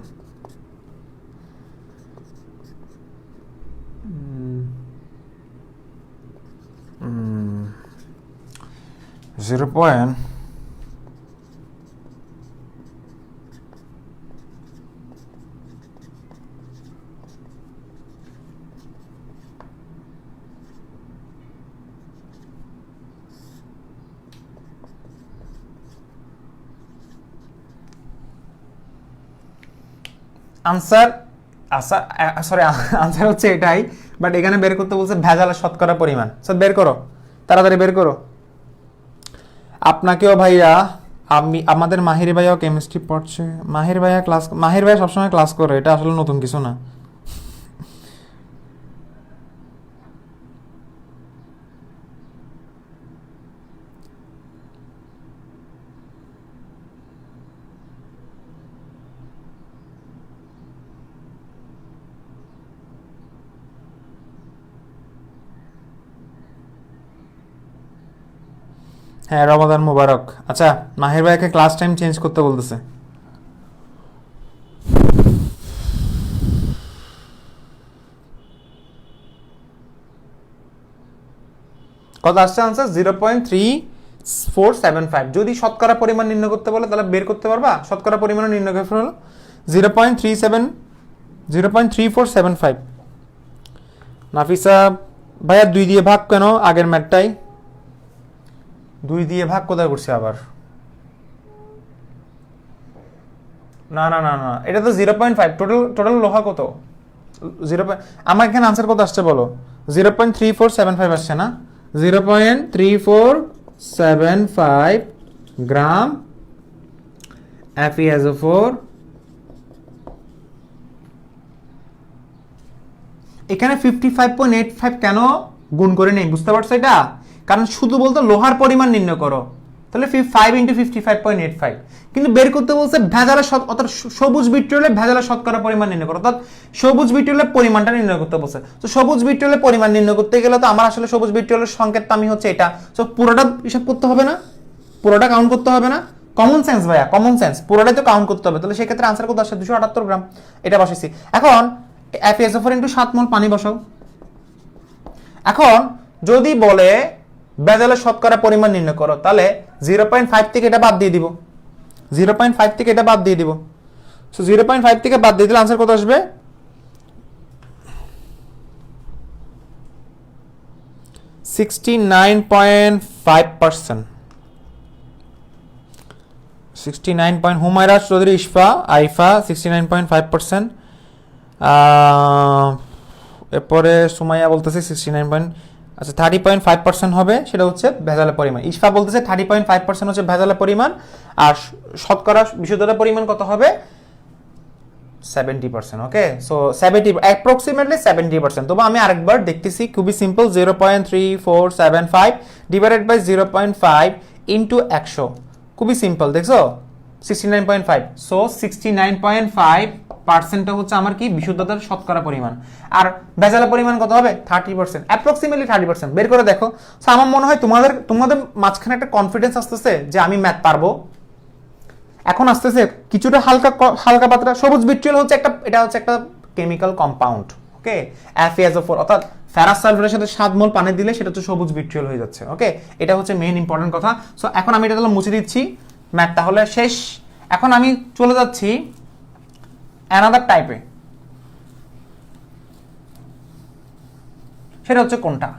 0. আনসার সরি আনসার হচ্ছে এটাই, বাট এখানে বের করতে বলছে ভেজালের শতকরা পরিমাণ। স্যার বের করো, তাড়াতাড়ি বের করো। আপনাকেও ভাইয়া, আমাদের মাহির ভাইয়াও কেমিস্ট্রি পড়ছে। মাহির ভাইয়া সবসময় ক্লাস করে, এটা আসলে নতুন কিছু না। হ্যাঁ রমাদান মুবারক। আচ্ছা মাহির ভাইকে ক্লাস টাইম চেঞ্জ করতে বলতেছে। কত আসছে আনসার? 0.3475। যদি শতকরা পরিমাণ নির্ণয় করতে বলে তাহলে বের করতে পারবা, শতকরা পরিমাণ নির্ণয় করে হলো 0.3475। নাফিসা ভাইয়া 2 দিয়ে ভাগ কেন? আগের ম্যাটটাই 2 দিয়ে ভাগ কোথায় করছে আবার? না না না না, এটা তো 0.5। টোটাল লোহা কত? 0. আমার এখানে আনসার কত আসছে বলো? 0.3475 আসছে না? 0.3475 গ্রাম FeSO4। এখানে 55.85 কেন গুণ করে নেই বুঝতে পারছো এটা? কারণ শুধু বলতো লোহার পরিমাণ নির্ণয় করো, তাহলে 5 × 55.85, কিন্তু বের করতে বলছে ভেজালের অর্থাৎ সবুজ ভিট্রিয়লের ভেজালের শতকরা পরিমাণ নির্ণয় করো, অর্থাৎ সবুজ ভিট্রিয়লের পরিমাণটা নির্ণয় করতে বলছে। তো সবুজ ভিট্রিয়লের পরিমাণ নির্ণয় করতে গেলে তো আমার আসলে সবুজ ভিট্রিয়লের সংকেতটা আমি হচ্ছে এটা, তো পুরোটা হিসাব করতে হবে না, পুরোটা কাউন্ট করতে হবে না? কমন সেন্স ভাইয়া, কমন সেন্স, পুরোটাই তো কাউন্ট করতে হবে। তাহলে সেক্ষেত্রে আনসার কত আসছে? 278 গ্রাম, এটা বসাইছি। এখন FeSO4 × 7 মোল পানি বসাও। এখন যদি বলে ভেজালের শতকরা পরিমাণ নির্ণয় করো, তাহলে 0.5 থেকে এটা বাদ দিয়ে দিব, 0.5 থেকে এটা বাদ দিয়ে দিব। সো 0.5 থেকে বাদ দিয়ে দিলে আনসার কত আসবে? 69.5%। 69 পয়েন্ট, হুমায়রা চৌধুরী ইশফা আইফা 69.5%। এরপরে সুমাইয়া বলতেছে 69 পয়েন্ট, আচ্ছা 30.5% হবে, সেটা হচ্ছে ভেজালের পরিমাণ। ইশফা বলতেছে 30.5% হচ্ছে ভেজালের পরিমাণ, আর শতকরা বিশুদ্ধতার পরিমাণ কত হবে? 70%। ওকে, সো 70 অ্যাপ্রক্সিমেটলি 70%। তবে আমি আরেকবার দেখতেছি, খুবই সিম্পল, 0.3475 ডিভাইডেড বাই 0.5 ইন্টু 100, খুবই সিম্পল, দেখছো 69.5। সো 69.5%টা হচ্ছে আমার কি বিশুদ্ধতার শতকরা পরিমাণ, আর ভেজালের পরিমাণ কত হবে? 30%, অ্যাপ্রক্সিমেটলি 30%। বের করে দেখো। সো আমার মনে হয় তোমাদের মাঝখানে একটা কনফিডেন্স আসতেছে যে আমি ম্যাথ পারবো, এখন আসতেছে কিছুটা হালকা পাতলা। সবুজ ভিট্রিয়াল হচ্ছে এটা হচ্ছে একটা কেমিক্যাল কম্পাউন্ড, ওকে, FeSO4, অর্থাৎ ফেরাস সালফারের সাথে 7 মোল পানি দিলে সেটা হচ্ছে সবুজ ভিট্রিয়াল হয়ে যাচ্ছে। ওকে, এটা হচ্ছে মেইন ইম্পর্টেন্ট কথা। সো এখন আমি এটা তাহলে মুছে দিচ্ছি, ম্যাথ তাহলে শেষ। এখন আমি চলে যাচ্ছি অ্যানাদার টাইপে, সেটা হচ্ছে কোনটা?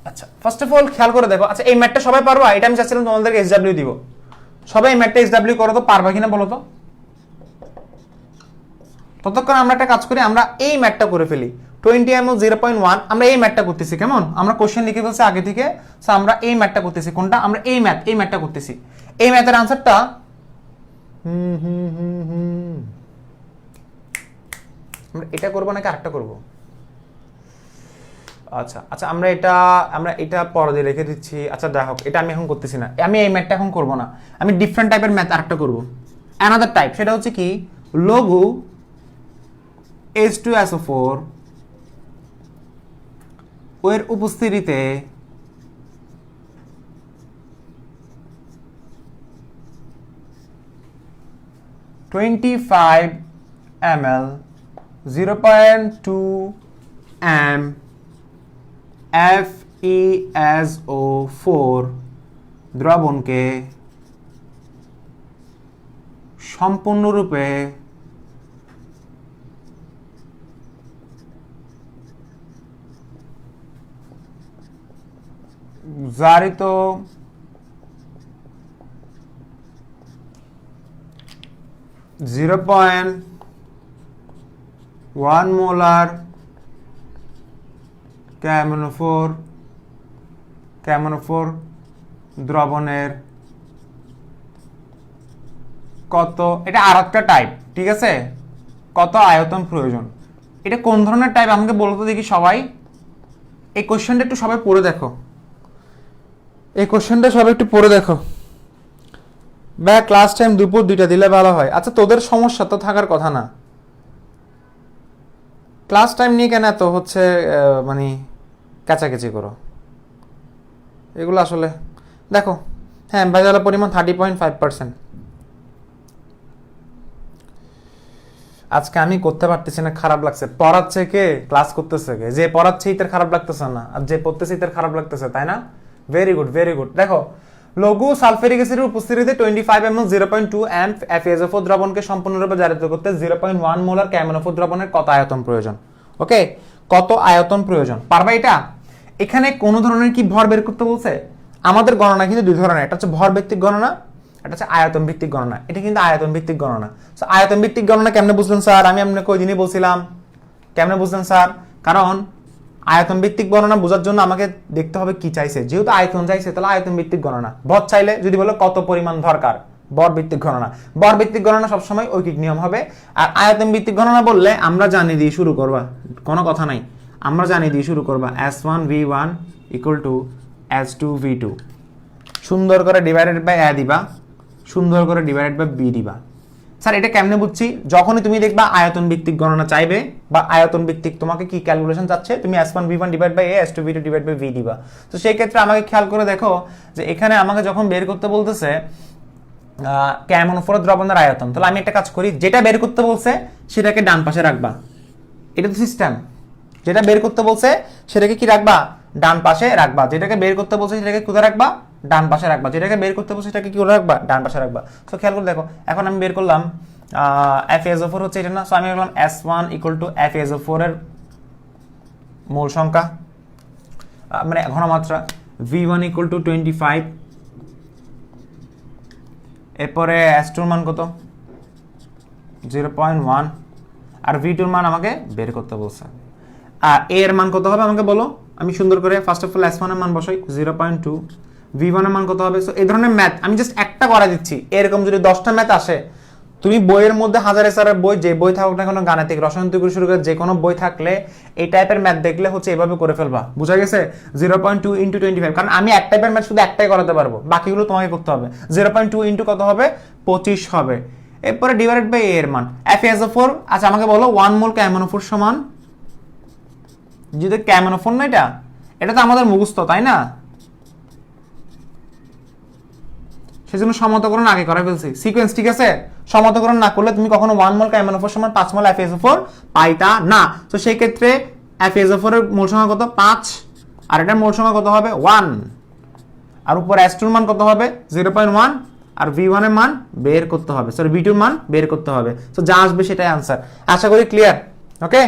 আচ্ছা, ফার্স্ট অফ অল খেয়াল করে দেখো। আচ্ছা, এই ম্যাথটা সবাই পারবা? এটা আমি চাচ্ছিলাম তোমাদেরকে SW দিব। সবাই ম্যাথটা SW করো তো, পারবা কিনা বলো তো। ততক্ষণ আমরা একটা কাজ করি, আমরা এই ম্যাথটা করে ফেলি। 20 ml 0.1, আমরা এই ম্যাথটা করতেছি, কেমন? আমরা কোশ্চেন লিখে ফেলছি আগে থেকে। সো আমরা এই ম্যাথটা করতেছি। কোনটা? আমরা এই ম্যাথটা করতেছি। এই ম্যাথের আনসারটা আমরা এটা করবো নাকি আরেকটা করবো? আচ্ছা আচ্ছা, আমরা এটা পরে দিয়ে রেখে দিচ্ছি। আচ্ছা যাই হোক, এটা আমি এখন করতেছি না, আমি এই ম্যাথটা এখন করবো না, আমি ডিফারেন্ট টাইপের ম্যাথ আরেকটা করবো, অ্যানাদার টাইপ। সেটা হচ্ছে কি, লঘু H2SO4 এর উপস্থিতিতে (25 ml 0.2 m FeSO4 দ্রবণকে সম্পূর্ণরূপে জারিত (0.1 মোলার ক্যামনোফোর দ্রবণের কত, এটা আরেকটা টাইপ, ঠিক আছে, কত আয়তন প্রয়োজন? এটা কোন ধরনের টাইপ আমাকে বলতে দেখি সবাই। এই কোশ্চেনটা একটু সবাই পড়ে দেখো, ব্যাক ক্লাস টাইম দুপুর 2টা দিলে ভালো হয়। আচ্ছা, তোদের সমস্যা তো থাকার কথা না, ক্লাস টাইম নিয়ে কেন এত হচ্ছে মানে কাছাকাছি করো এগুলো? আসলে দেখো, হ্যাঁ, ভেজালের পরিমাণ 30.5%। আজকে আমি করতে পারতেছি না, খারাপ লাগছে। পড়াচ্ছে কে? ক্লাস করতেছে কে? যে পড়াচ্ছে তার খারাপ লাগতেছে না, আর যে পড়তেছে তার খারাপ লাগতেছে, তাই না? Very good, very good. দেখো, লঘু সালফারিক অ্যাসিডের উপস্থিতিতে 25 ml 0.2 m FeSO4 দ্রবণকে সম্পূর্ণরূপে জারিত করতে 0.1 মোলার ক্যামনোফোর দ্রবণের কত আয়তন প্রয়োজন? ওকে, কত আয়তন প্রয়োজন? পারবা এটা? এখানে কোন ধরনের কি ভর বের করতে বলছে? আমাদের গণনা কিন্তু দুই ধরনের, একটা হচ্ছে ভর ভিত্তিক গণনা, এটা হচ্ছে আয়তন ভিত্তিক গণনা। এটা কিন্তু আয়তন ভিত্তিক গণনা। সো আয়তন ভিত্তিক গণনা কেমনে বুঝলেন স্যার? আমি আপনাকে ওই দিনই বলছিলাম। কেমনে বুঝলেন স্যার? কারণ আয়তন ভিত্তিক গণনা বোঝার জন্য আমাকে দেখতে হবে কি চাইছে। যেহেতু আয়তন চাইছে, তাহলে আয়তন ভিত্তিক গণনা। ভর চাইলে যদি বলো কত পরিমাণ দরকার, ভর ভিত্তিক গণনা। ভর ভিত্তিক গণনা সবসময় ঐকিক নিয়ম হবে। আর আয়তন ভিত্তিক গণনা বললে আমরা জানিয়ে দিয়ে শুরু করবা, কোনো কথা নাই, আমরা জানিয়ে দিয়ে শুরু করবা। S1V1 ইকুয়াল টু S2V2, সুন্দর করে ডিভাইডেড বাই A দিবা, সুন্দর করে ডিভাইডেড বাই B দিবা। স্যার এটা কেমনে বুঝছি? যখনই তুমি দেখবা আয়তন ভিত্তিক গণনা চাইবে বা আয়তন ভিত্তিক তোমাকে কি ক্যালকুলেশন চাচ্ছে, তুমি S1V1 divide by A, S2V2 divide by V দিবা। তো সেই ক্ষেত্রে আমাকে খেয়াল করে দেখো যে এখানে আমাকে যখন বের করতে বলতেছে ক্যামনোফোর দ্রবণের আয়তন, তাহলে আমি একটা কাজ করি, যেটা বের করতে বলছে সেটাকে ডান পাশে রাখবা। এটা তো সিস্টেম। যেটা বের করতে বলছে সেটাকে কি রাখবা? ডান পাশে রাখবা। যেটাকে বের করতে বলছে সেটাকে কোথায় রাখবা? ডান পাশে রাখবা। যেটাকে বের করতে বলছে সেটাকে কি করে রাখবা? ডান পাশে রাখবা। তো খেয়াল করে দেখো, এখন আমি বের করলাম FeSO4 হচ্ছে এটা না। সো আমি বললাম S1 ইকুয়াল টু FeSO4 এর মোল সংখ্যা, মানে ঘনমাত্রা, V1 ইকুয়াল টু 25 এরপরে এস টুর মান কত 0.1 আর ভি টুর মান আমাকে বের করতে বলছে। আর এ এর মান কত হবে আমাকে বলো, আমি সুন্দর করে ফার্স্ট অফ অল S1 এর মান বসাই 0.2, V1 এর মান কত হবে। সো এই ধরনের ম্যাথ আমি জাস্ট একটা করা দিচ্ছি, এরকম যদি 10টা ম্যাথ আসে তুমি বইয়ের মধ্যে হাজার এর বই যে বই থাকুক না কোনো গাণিতিক রসায়ন থেকে শুরু করে যে কোনো বই থাকলে এই টাইপের ম্যাথ দেখলে হচ্ছে এভাবে করে ফেলবা, বুঝা গেছে। 0.2 ইন্টু 25, কারণ আমি এক টাইপের ম্যাথ শুধু একটাই করাতে পারবো, বাকিগুলো তোমাকে করতে হবে। 0.2 ইন্টু কত হবে 25 হবে। এরপরে ডিভাইডেড বাই এর মান FeSO4। আচ্ছা আমাকে বলো 1 মোল KMnO4 সমান, যদি KMnO4 না এটা তো আমাদের মুখস্থ তাই না, সেজন্য সমতাকরণ আগে করে ফেলছি সিকোয়েন্স, ঠিক আছে। সমতাকরণ না করলে তুমি কখনো 1 মোল KMnO4 সমান 5 মোল FeSO4 পাইতা না। তো সেই ক্ষেত্রে FeSO4 এর মোল সংখ্যা কত 5 আর এটার মোল সংখ্যা কত হবে 1, আর উপর S2 এর মান কত হবে 0.1 আর V1 এর মান বের করতে হবে, সরি V2 এর মান বের করতে হবে। সো যা আসবে সেটাই आंसर। আশা করি ক্লিয়ার, ওকে।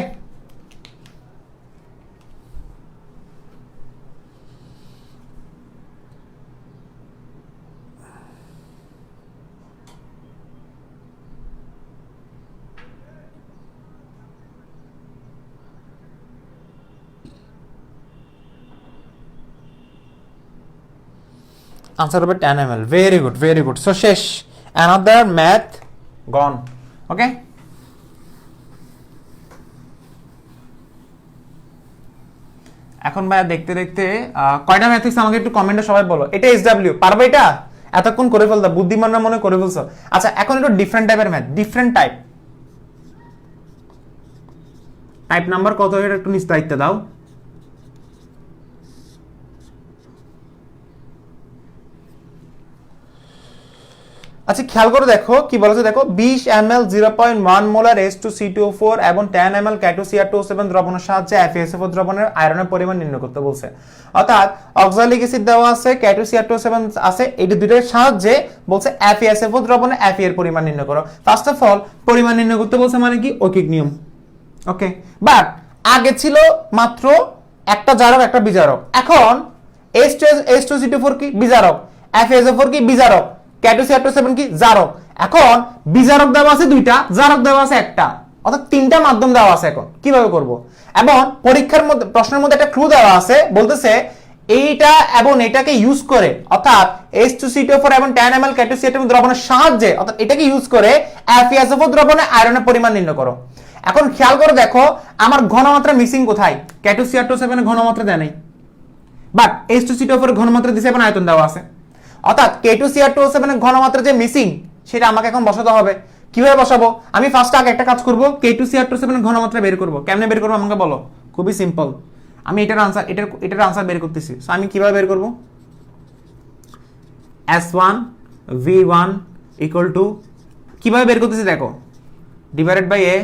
आंसर হবে 10 ml, very good, very good। so শেষ, another math gone, okay। এখন ভাই দেখতে দেখতে কয়টা ম্যাথ হইছে আমাকে একটু কমেন্টে সবাই বলো। এটা SW পারবে, এটা এতক্ষণ করে ফেলতা, বুদ্ধিমানরা মনে করে ফেলছো। আচ্ছা এখন একটু ডিফারেন্ট টাইপের math, different type, type number কত এটা একটু নিচ দায়িত্ব দাও। আচ্ছা খেয়াল করে দেখো কি বলেছে, দেখো 20 ml 0.1 মোলার H2C2O4 এবং 10 ml K2Cr2O7 দ্রবণের সাহায্যে FeSO4 দ্রবণের আয়রনের পরিমাণ নির্ণয় করতে বলছে। অর্থাৎ অক্সালিক অ্যাসিড দেওয়া আছে, K2Cr2O7 আছে, এই দুটোর সাহায্যে বলছে FeSO4 দ্রবণে Fe এর পরিমাণ নির্ণয় করো। ফার্স্ট অফ অল পরিমাণ নির্ণয় করতে বলছে মানে কি ঐকিক নিয়ম, ওকে। বাট আগে ছিল মাত্র একটা জারক একটা বিজারক, এখন H2C2O4 কি বিজারক, FeSO4 কি বিজারক, K2Cr2O7 কি জারক। এখন বিজারক দেওয়া আছে দুইটা, জারক দেওয়া আছে একটা, অর্থাৎ তিনটা মাধ্যম দেওয়া আছে। এখন কিভাবে করব, এবং পরীক্ষার মধ্যে প্রশ্নের মধ্যে একটা ক্লু দেওয়া আছে, বলতেছে এইটা এবং এটাকে ইউজ করে, অর্থাৎ H2C2O4 এবং 10 ml K2Cr2O7 দ্রবণের সাহায্যে, অর্থাৎ এটাকে ইউজ করে FeSO4 দ্রবণে আয়রনের পরিমাণ নির্ণয় করো। এখন খেয়াল করে দেখো আমার ঘনমাত্রা মিসিং কোথায়, K2Cr2O7 এর ঘনমাত্রা দেয় নাই, বাট H2C2O4 এর ঘনমাত্রা দিছে এবং আয়তন দেওয়া আছে। অর্থাৎ K2Cr2O7 এর ঘনমাত্রা যে মিসিং সেটা আমাকে এখন বসাতে হবে। কিভাবে বসাবো, আমি ফার্স্ট আগে একটা কাজ করব, K2Cr2O7 এর ঘনমাত্রা বের করব। কেমনে বের করব আমাকে বলো, খুবই সিম্পল। আমি এটার আনসার বের করতেছি। সো আমি কিভাবে বের করব, S1 V1 ইকুয়াল টু, কিভাবে বের করতেছি দেখো, divided by A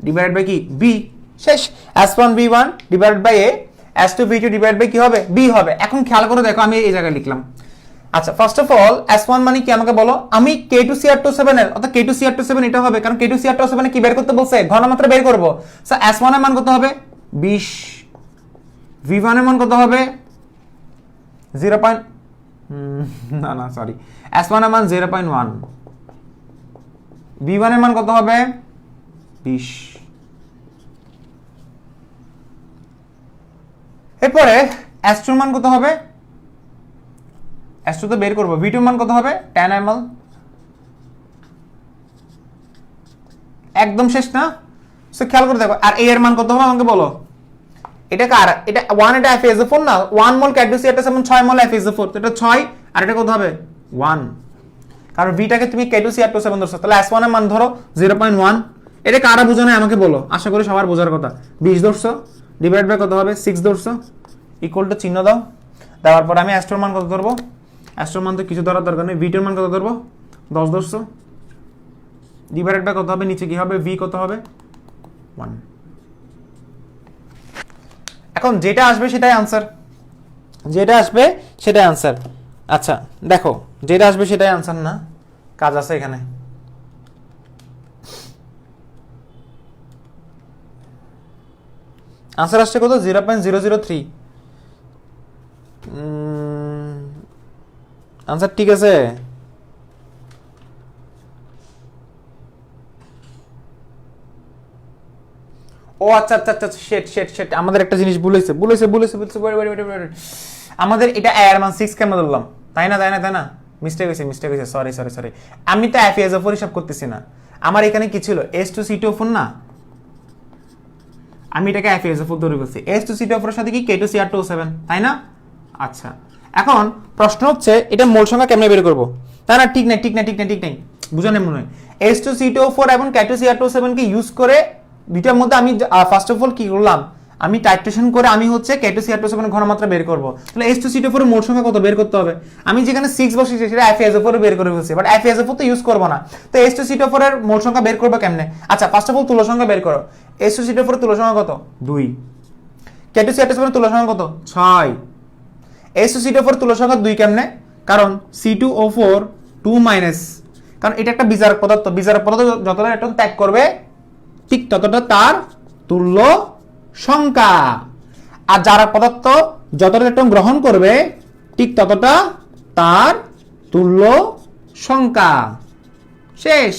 divided by কি B, শেষ। S1 V1 divided by A, S2 V2 divided by কি হবে B হবে। এখন খেয়াল করে দেখো আমি এই জায়গায় লিখলাম। আচ্ছা ফার্স্ট অফ অল S1 মানে কি আমাকে বলো, আমি K2Cr2O7 এর, অর্থাৎ K2Cr2O7 এটা হবে, কারণ K2Cr2O7 এ কি বের করতে বলছে ঘনমাত্রা বের করব। সো S1 এর মান কত হবে 20, V1 এর মান কত হবে 0. না না সরি, S1 এর মান 0.1, V1 এর মান কত হবে 20। এরপরে S2 এর মান কত হবে, S2 তো বের করব, V2 মান কত হবে 10 ml, একদম শেষ না। সো খেয়াল করে দেখো, আর A এর মান কত হবে আমাকে বলো, এটা কার, এটা 1, এটা FeSO4 না, 1 মোল K2Cr2O7 6 মোল FeSO4, তো এটা 6 আর এটা কত হবে 1, কারণ V টাকে তুমি K2Cr2O7 ধরছো, তাহলে S1 এর মান ধরো 0.1। এটা কারা বোঝানো আমাকে বলো, আশা করি সবার বোঝার কথা। 20 ধরছো ডিভাইড বাই কত হবে 6 ধরছো, ইকুয়াল টু চিহ্ন দাও, দেওয়ার পর আমি S2 এর মান কত ধরবো, S2 এর মান তো কিছু ধরার দরকার নেই, V2 এর মান কত ধরবো 10 ধরছো, ডিভাইডেড বাই কত হবে নিচে কি হবে V কত হবে 1। এখন যেটা আসবে সেটাই आंसर, যেটা আসবে সেটাই आंसर। আচ্ছা দেখো যেটা আসবে সেটাই आंसर না, কাজ আছে এখানে। आंसर আসছে কত 0.003। आंसर ঠিক আছে, ও আচ্ছা আচ্ছা আচ্ছা, শেট, আমাদের একটা জিনিস ভুলেছে। Wait. আমাদের এটা এর মান 6 কেন ধরলাম, তাই না মিস্টেক হয়েছে, সরি। আমি তো FeSO4 হিসাব করতেছি না, আমার এখানে কি ছিল S2C2O4 না, আমি এটাকে FeSO4 ধরে বলছি। S2C2O4 এর সাথে কি K2Cr2O7, তাই না? আচ্ছা, এখন প্রশ্ন হচ্ছে এটা মোল সংখ্যা কেমনে বের করব? না ঠিক নাই বুঝানো মনে হয়। S2C2O4 এবং K2Cr2O7 কে ইউজ করে দুইটার মধ্যে আমি ফার্স্ট অফ অল কি করলাম, আমি টাইট্রেশন করে আমি হচ্ছে K2Cr2O7 এর ঘনমাত্রা বের করব। তাহলে S2C2O4 এর মোল সংখ্যা কত বের করতে হবে? আমি যেখানে 6 বসিয়েছি সেটা FeSO4 বের করে ফেলছি, বাট FeSO4 তো ইউজ করব না। তো S2C2O4 এর মোল সংখ্যা বের করব কেমনে? আচ্ছা, ফার্স্ট অফ অল তুল্য সংখ্যা বের করো। S2C2O4 এর তুল্য সংখ্যা কত? 2। K2Cr2O7 এর তুল্য সংখ্যা কত? 6। S2C2O4 তুল্য সংখ্যা 2 কেমনে? কারণ C2O4 2 মাইনাস, কারণ এটা একটা বিজারক পদার্থ, বিজারক পদার্থ যতটা ইলেকট্রন ত্যাগ করবে ঠিক ততটা তার তুল্য সংখ্যা, আর জারক পদার্থ যতটা ইলেকট্রন গ্রহণ করবে ঠিক ততটা তার তুল্য সংখ্যা। শেষ।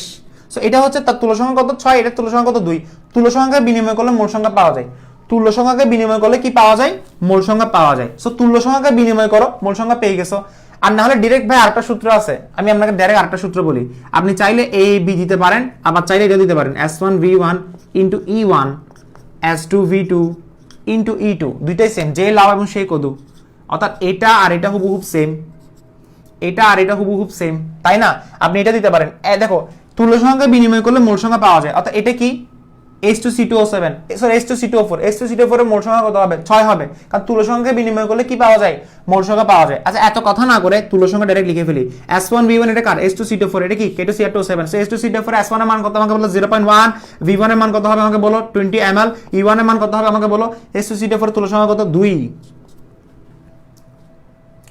সো এটা হচ্ছে তার তুল্য সংখ্যা কত? 6, এটা তুল্য সংখ্যা কত? 2। তুল্য সংখ্যা বিনিময় করলে মোল সংখ্যা পাওয়া যায়। তুল্য সংখ্যাকে বিনিময় করলে কি পাওয়া যায়? মোল সংখ্যা পাওয়া যায়। সো তুল্য সংখ্যাকে বিনিময় করো, মোল সংখ্যা পেয়ে গেছো। আর না হলে ডাইরেক্ট ভাই আরেকটা সূত্র আছে, আমি আপনাকে ডাইরেক্ট আরেকটা সূত্র বলি। আপনি চাইলে A B দিতে পারেন, আবার চাইলে এটা দিতে পারেন S1V1 into E1 S2V2 into E2, দুইটাই সেম, যে লাভ এবং সেই কদু। অর্থাৎ এটা আর এটা হুবহুব সেম, এটা আর এটা হুবহুব সেম, তাই না? আপনি এটা দিতে পারেন। দেখো, তুল্য সংখ্যা বিনিময় করলে মোল সংখ্যা পাওয়া যায়। অর্থাৎ এটা কি S2C2O7, সরি S2C2O4, S2C2O4 এর মোল সংখ্যা কত হবে? 6 হবে, কারণ তুল্য সংখ্যা বিনিময় করলে কি পাওয়া যায়? মোল সংখ্যা পাওয়া যায়। আচ্ছা, এত কথা না করে তুল্য সংখ্যা ডাইরেক্ট লিখে ফেলি। S1V1 এটা কার? S2C2O4, এটা কি K2Cr2O7। সো S2C2O4 S1 এর মান কত আমাকে বলো? 0.1। V1 এর মান কত হবে আমাকে বলো? 20 ml। E1 এর মান কত হবে আমাকে বলো? S2C2O4 তুল্য সংখ্যা কত? 2।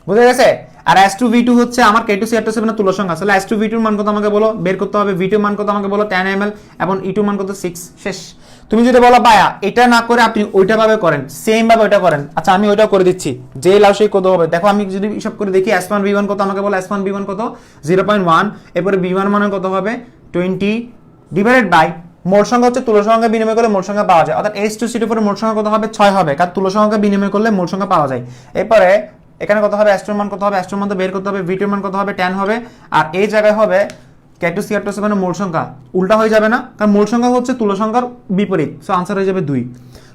বুঝা গেছে? আর S2V2 হচ্ছে আমার K2Cr2O7 এর তুল্য সংখ্যা। তাহলে S2V2 এর মান কত আমাকে বলো? বের করতে হবে। V2 এর মান কত আমাকে বলো? 10 ml, এবং E2 এর মান কত? 6। শেষ। তুমি যদি বলো ভাইয়া এটা না করে আপনি ওইটা ভাবে করেন, সেম ভাবে ওইটা করেন, আচ্ছা আমি ওইটা করে দিচ্ছি, যে লাভ সেই কত হবে। দেখো আমি যদি হিসাব করে দেখি S1V1 কত আমাকে বলো? S1V1 কত? 0.1। এরপরে V1 মান কত হবে? 20 ডিভাইডেড বাই মোল সংখ্যা হচ্ছে তুল্য সংখ্যা বিনিময় করলে মোল সংখ্যা পাওয়া যায়। অর্থাৎ S2C2O4 এর মোল সংখ্যা কত হবে? 6 হবে, কারণ তুল্য সংখ্যা বিনিময় করলে মোল সংখ্যা পাওয়া যায়। এরপরে এখানে কত হবে? S2 এর মান কত হবে? S2 এর মান তো বের করতে হবে। V2 এর মান কত হবে? 10 হবে। আর এই জায়গায় হবে K2Cr2O7 এর মোল সংখ্যা। উল্টা হয়ে যাবে না? কারণ মোল সংখ্যা হচ্ছে তুল্য সংখ্যার বিপরীত। সো আনসার হয়ে যাবে 2।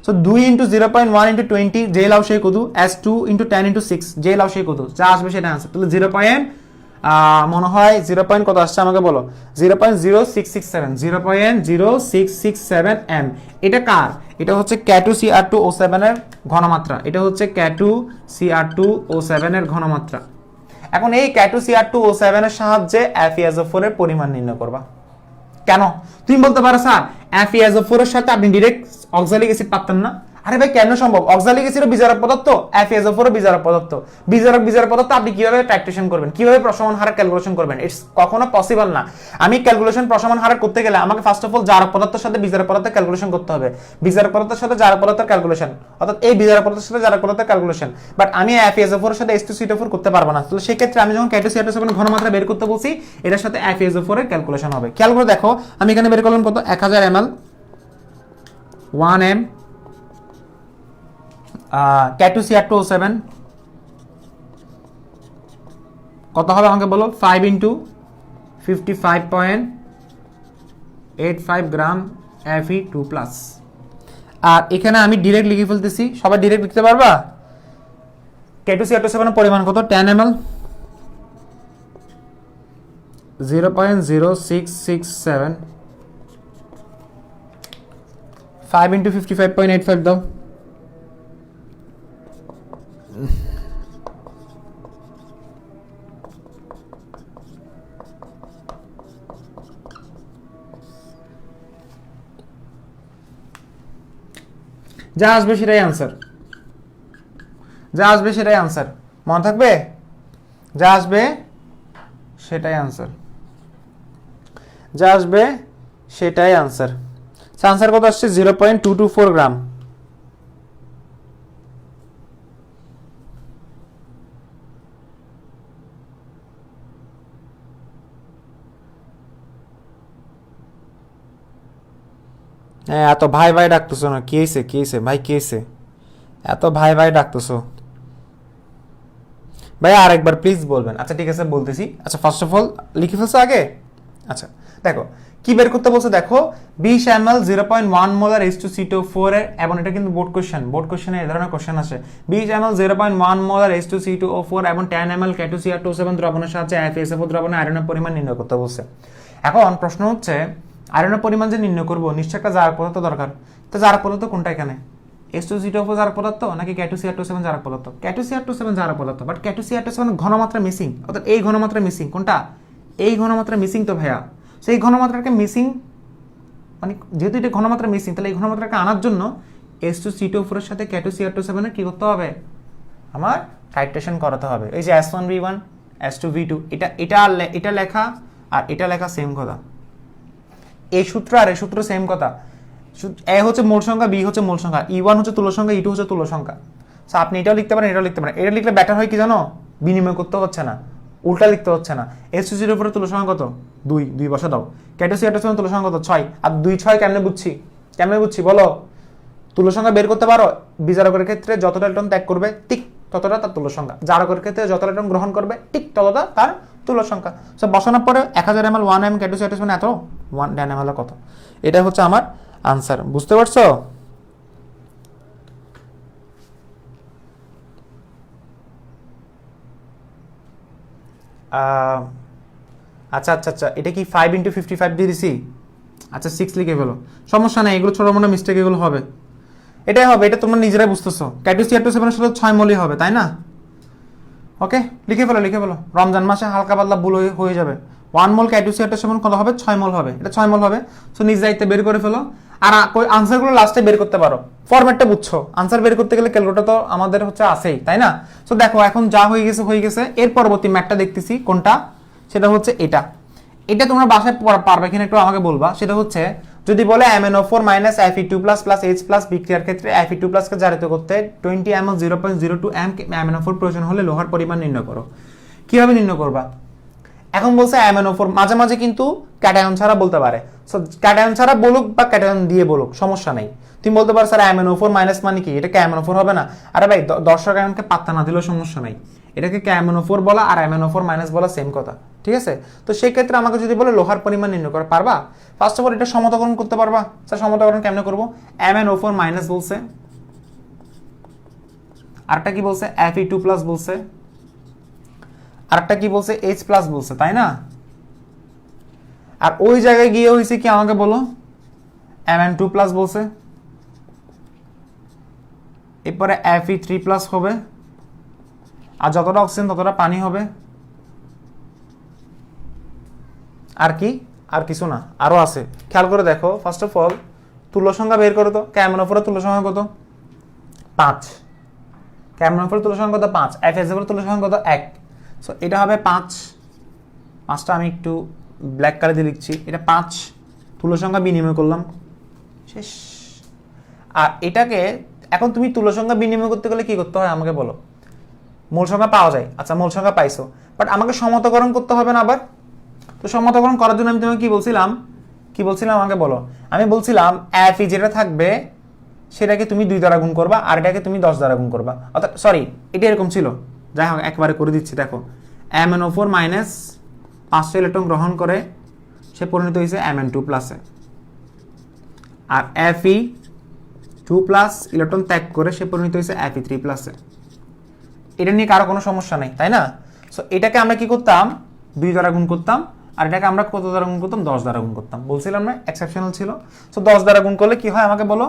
সো 2 ইনটু 0.1 ইনটু 20, যে লাভ সেই কত? S2 ইনটু 10 ইনটু 6, যে লাভ সেই কত? যা আসবে সেটা আনসার। তাহলে 0. মনে হয় 0. কত আসছে আমাকে বলো? 0.0667, 0.0667 m। এটা কার? এটা হচ্ছে K2Cr2O7 এর ঘনমাত্রা। এটা হচ্ছে K2Cr2O7 এর ঘনমাত্রা। এখন এই K2Cr2O7 এর সাহায্যে FeSO4 এর পরিমাণ নির্ণয় করবা। কেন? তুমি বলতে পারো স্যার FeSO4 এর সাথে আপনি ডাইরেক্ট অক্সালিক অ্যাসিড পাচ্ছেন না। আরে ভাই কেন সম্ভব? অক্সালিক অ্যাসিডও বিজারক পদার্থ, FeSO4 ও বিজারক পদার্থ। বিজারক পদার্থ আপনি কিভাবে টাইট্রেশন করবেন, কিভাবে প্রশমন হারের ক্যালকুলেশন করবেন? ইটস কখনো পসিবল না। আমি ক্যালকুলেশন প্রশমন হারের করতে গেলে আমাকে ফার্স্ট অফ অল জারক পদার্থের সাথে বিজারক পদার্থের ক্যালকুলেশন করতে হবে, বিজারক পদার্থের সাথে জারক পদার্থের ক্যালকুলেশন, অর্থাৎ এই বিজারক পদার্থের সাথে জারক পদার্থের ক্যালকুলেশন। বাট আমি FeSO4 এর সাথে S2C2O4 করতে পারবো না। তাহলে সেই ক্ষেত্রে আমি যখন K2Cr2O7 এর ঘনমাত্রা বের করতে বলছি, এটার সাথে FeSO4 এর ক্যালকুলেশন হবে। খেয়াল করে দেখো, আমি এখানে বের করলাম কত? 1000 ml 1 m K2Cr2O7 কত হবে আমাকে বলো? 5 ইন্টু 55.85 গ্রাম Fe2+। আর এখানে আমি ডিরেক্ট লিখে ফেলতেছি, সবাই ডিরেক্ট লিখতে পারবা? K2Cr2O7 এর পরিমাণ কত? 10 ml, 0.0667, 5 ইন্টু 55.85 দাও। যা আসবে সেটাই আনসার, যা আসবে সেটাই আনসার, মনে থাকবে? যা আসবে সেটাই আনসার, যা আসবে সেটাই আনসার। আনসার কত আসছে? 0.224 গ্রাম। হ্যাঁ, এত ভাই ভাই ডাকতেছো না, কি হয়েছে কি হয়েছে ভাই, কি হয়েছে এত ভাই ভাই ডাকতেছো ভাই? আরেকবার প্লিজ বলবেন। আচ্ছা ঠিক আছে বলতেছি। আচ্ছা ফার্স্ট অফ অল লিখে ফেলছো আগে। আচ্ছা দেখো কি বের করতে বলছে, দেখো 20 ml 0.1 মোলার H2CO4 এর, এবং এটা কিন্তু বোর্ড কোশ্চেন, বোর্ড কোশ্চেনে এই ধরনের কোশ্চেন আসে। 20 ml 0.1 মোলার H2CO4 এবং 10 ml K2Cr27 দ্রবণের সাহায্যে FeSO4 দ্রবণে আয়রনের পরিমাণ নির্ণয় করতে বলছে। এখন প্রশ্ন হচ্ছে আয়রনের পরিমাণ যে নির্ণয় করবো, নিশ্চয় একটা জারক পদার্থ দরকার। তো জারক পদার্থ কোনটা এখানে? H2CO4 জারক পদার্থ নাকি K2Cr27 জারক পদার্থ? K2Cr27 জারক পদার্থ, বাট K2Cr27 ঘনমাত্রা মিসিং, অর্থাৎ এই ঘনমাত্রা মিসিং। কোনটা? এই ঘনমাত্রা মিসিং তো ভাইয়া। সেই ঘনমাত্রাকে মিসিং, মানে যেহেতু এটা ঘনমাত্রা মিসিং, তাহলে এই ঘনমাত্রাকে আনার জন্য H2CO4 এর সাথে K2Cr27 এর কি করতে হবে? আমার টাইট্রেশন করাতে হবে। এই যে S1V1 S2V2, এটা এটা এটা লেখা আর এটা লেখা সেম কথা। এই সূত্র আর এই সূত্র সেম কথা। এ হচ্ছে মোল সংখ্যা, বি হচ্ছে মোল সংখ্যা, E1 হচ্ছে তুল্য সংখ্যা, E2 হচ্ছে তুল্য সংখ্যা। সো আপনি এটাও লিখতে পারেন, এটাও লিখতে পারেন। এটা লিখলে ব্যাটার হয় কি জানো? বিনিময় করতে হচ্ছে না, উল্টা লিখতে হচ্ছে না। H2CO4 এর তুল্য সংখ্যা কত? 2 বসা দাও। K2Cr27 তুল্য সংখ্যা কত? 6। আর 2 6 কেমনে বুঝছি? কেমনে বুঝছি বলো? তুল্য সংখ্যা বের করতে পারো। বিজারকের ক্ষেত্রে যতটা ইলেকট্রন ত্যাগ করবে ঠিক ততটা তার তুল্য সংখ্যা, জারকের ক্ষেত্রে যতটা ইলেকট্রন গ্রহণ করবে ঠিক ততটা তার তুল্য সংখ্যা। সো বসানোর পরে 1000 ml 1 m K2Cr27 এত 10 ml কত? এটা হচ্ছে আমার আনসার। বুঝতে পারছো? আচ্ছা আচ্ছা আচ্ছা, এটা কি 5 × 55 দিয়ে দিছি? আচ্ছা 6 লিখে ফেলো, সমস্যা নেই, এগুলো ছোট মোটো মিস্টেক, এগুলো হবে, এটাই হবে, এটা তোমরা নিজেরাই বুঝতেছো। K2Cr27 এর সাথে 6 মোলই হবে, তাই না? ওকে, লিখে ফেলো লিখে ফেলো। রমজান মাসে হালকা পাতলা ভুল হয়ে যাবে। 1 মোল K2Cr27 কত হবে? 6 মোল হবে, এটা 6 মোল হবে। সো নিজ দায়িত্বে বের করে ফেলো। আর আনসারগুলো লাস্টে বের করতে পারো, ফরম্যাটটা বুঝছো। আনসার বের করতে গেলে ক্যালকুলেটর তো আমাদের হচ্ছে আছেই, তাই না? সো দেখো এখন যা হয়ে গেছে হয়ে গেছে। এর পরবর্তী ম্যাথটা দেখতেছি কোনটা, সেটা হচ্ছে এটা। এটা তোমরা বাসায় পারবে কিনা একটু আমাকে বলবা। সেটা হচ্ছে যদি বলে MnO4 - Fe2+ H+ বিক্রিয়ার ক্ষেত্রে Fe2+ কে জারিত করতে 20 ml 0.02 m MnO4 প্রয়োজন হলে লোহার পরিমাণ নির্ণয় করো। কিভাবে নির্ণয় করবা? এখন বলছে MnO4, মাঝে মাঝে কিন্তু ক্যাটায়ন ছাড়া বলতে পারে। সো ক্যাটায়ন ছাড়া বলুক বা ক্যাটায়ন দিয়ে বলুক, সমস্যা নাই। তুমি বলতে পারো স্যার MnO4 মাইনাস মানে কি? এটা কি MnO4 হবে না? আরে ভাই দর্শক এমনকে পাত্তা না দিলেও সমস্যা নাই, এটাকে MnO4 বলা আর MnO4 মাইনাস বলা সেম কথা, ঠিক আছে? তো সেই ক্ষেত্রে আমাকে যদি বলে লোহার পরিমাণ নির্ণয় করতে পারবা, ফার্স্ট অফ অল এটা সমতাকরণ করতে পারবা। স্যার সমতাকরণ কেমনে করবো? MnO4 মাইনাস বলছে, আরেকটা কি বলছে? Fe2+ বলছে, আরেকটা কি বলছে? H+ বলছে, তাই না? আর ওই জায়গায় গিয়ে হয়েছে কি আমাকে বলো? Mn2+ বলছে, এরপরে Fe3+ হবে, আর যতটা অক্সিজেন ততটা পানি হবে। আর কি? আর কিছু না, আরো আছে, খেয়াল করে দেখো। ফার্স্ট অফ অল তুল্য সংখ্যা বের করো তো। MnO4 তুল্য সংখ্যা কত? 5। MnO4 তুল্য সংখ্যা কত? 5। FeSO4 তুল্য সংখ্যা কত? 1। সো এটা হবে 5। 5টা আমি একটু ব্ল্যাক কালার দিয়ে লিখছি। এটা 5 তুল্য সংখ্যা বিনিময় করলাম, শেষ। আর এটাকে এখন তুমি তুল্য সংখ্যা বিনিময় করতে গেলে কি করতে হয় আমাকে বলো? মূল সংখ্যা পাওয়া যায়, আচ্ছা মূল সংখ্যা পাইছো, বাট আমাকে সমতাকরণ করতে হবে না আবার? তো সমতাকরণ করার জন্য আমি তোমাকে কি বলছিলাম আমাকে বলো? আমি বলছিলাম Fe যেটা থাকবে সেটাকে তুমি 2 দ্বারা গুণ করবা, আর এটাকে তুমি 10 দ্বারা গুণ করবা। অর্থাৎ সরি, এটা এরকম ছিল, যাই হোক একবারে করে দিচ্ছি। দেখো MnO4 মাইনাস 500 ইলেকট্রন গ্রহণ করে সে পরিণত হয়েছে Mn2+, আর Fe2+ ইলেকট্রন ত্যাগ করে সে পরিণত হয়েছে Fe3+। এটা নিয়ে কারো কোনো সমস্যা নেই, তাই না? সো এটাকে আমরা কি করতাম? 2 দ্বারা গুণ করতাম, আর এটাকে আমরা কত দ্বারা গুণ করতাম? 10 দ্বারা গুণ করতাম। বলছিলাম না এক্সেপশনাল ছিল। সো 10 দ্বারা গুণ করলে কি হয় আমাকে বলো?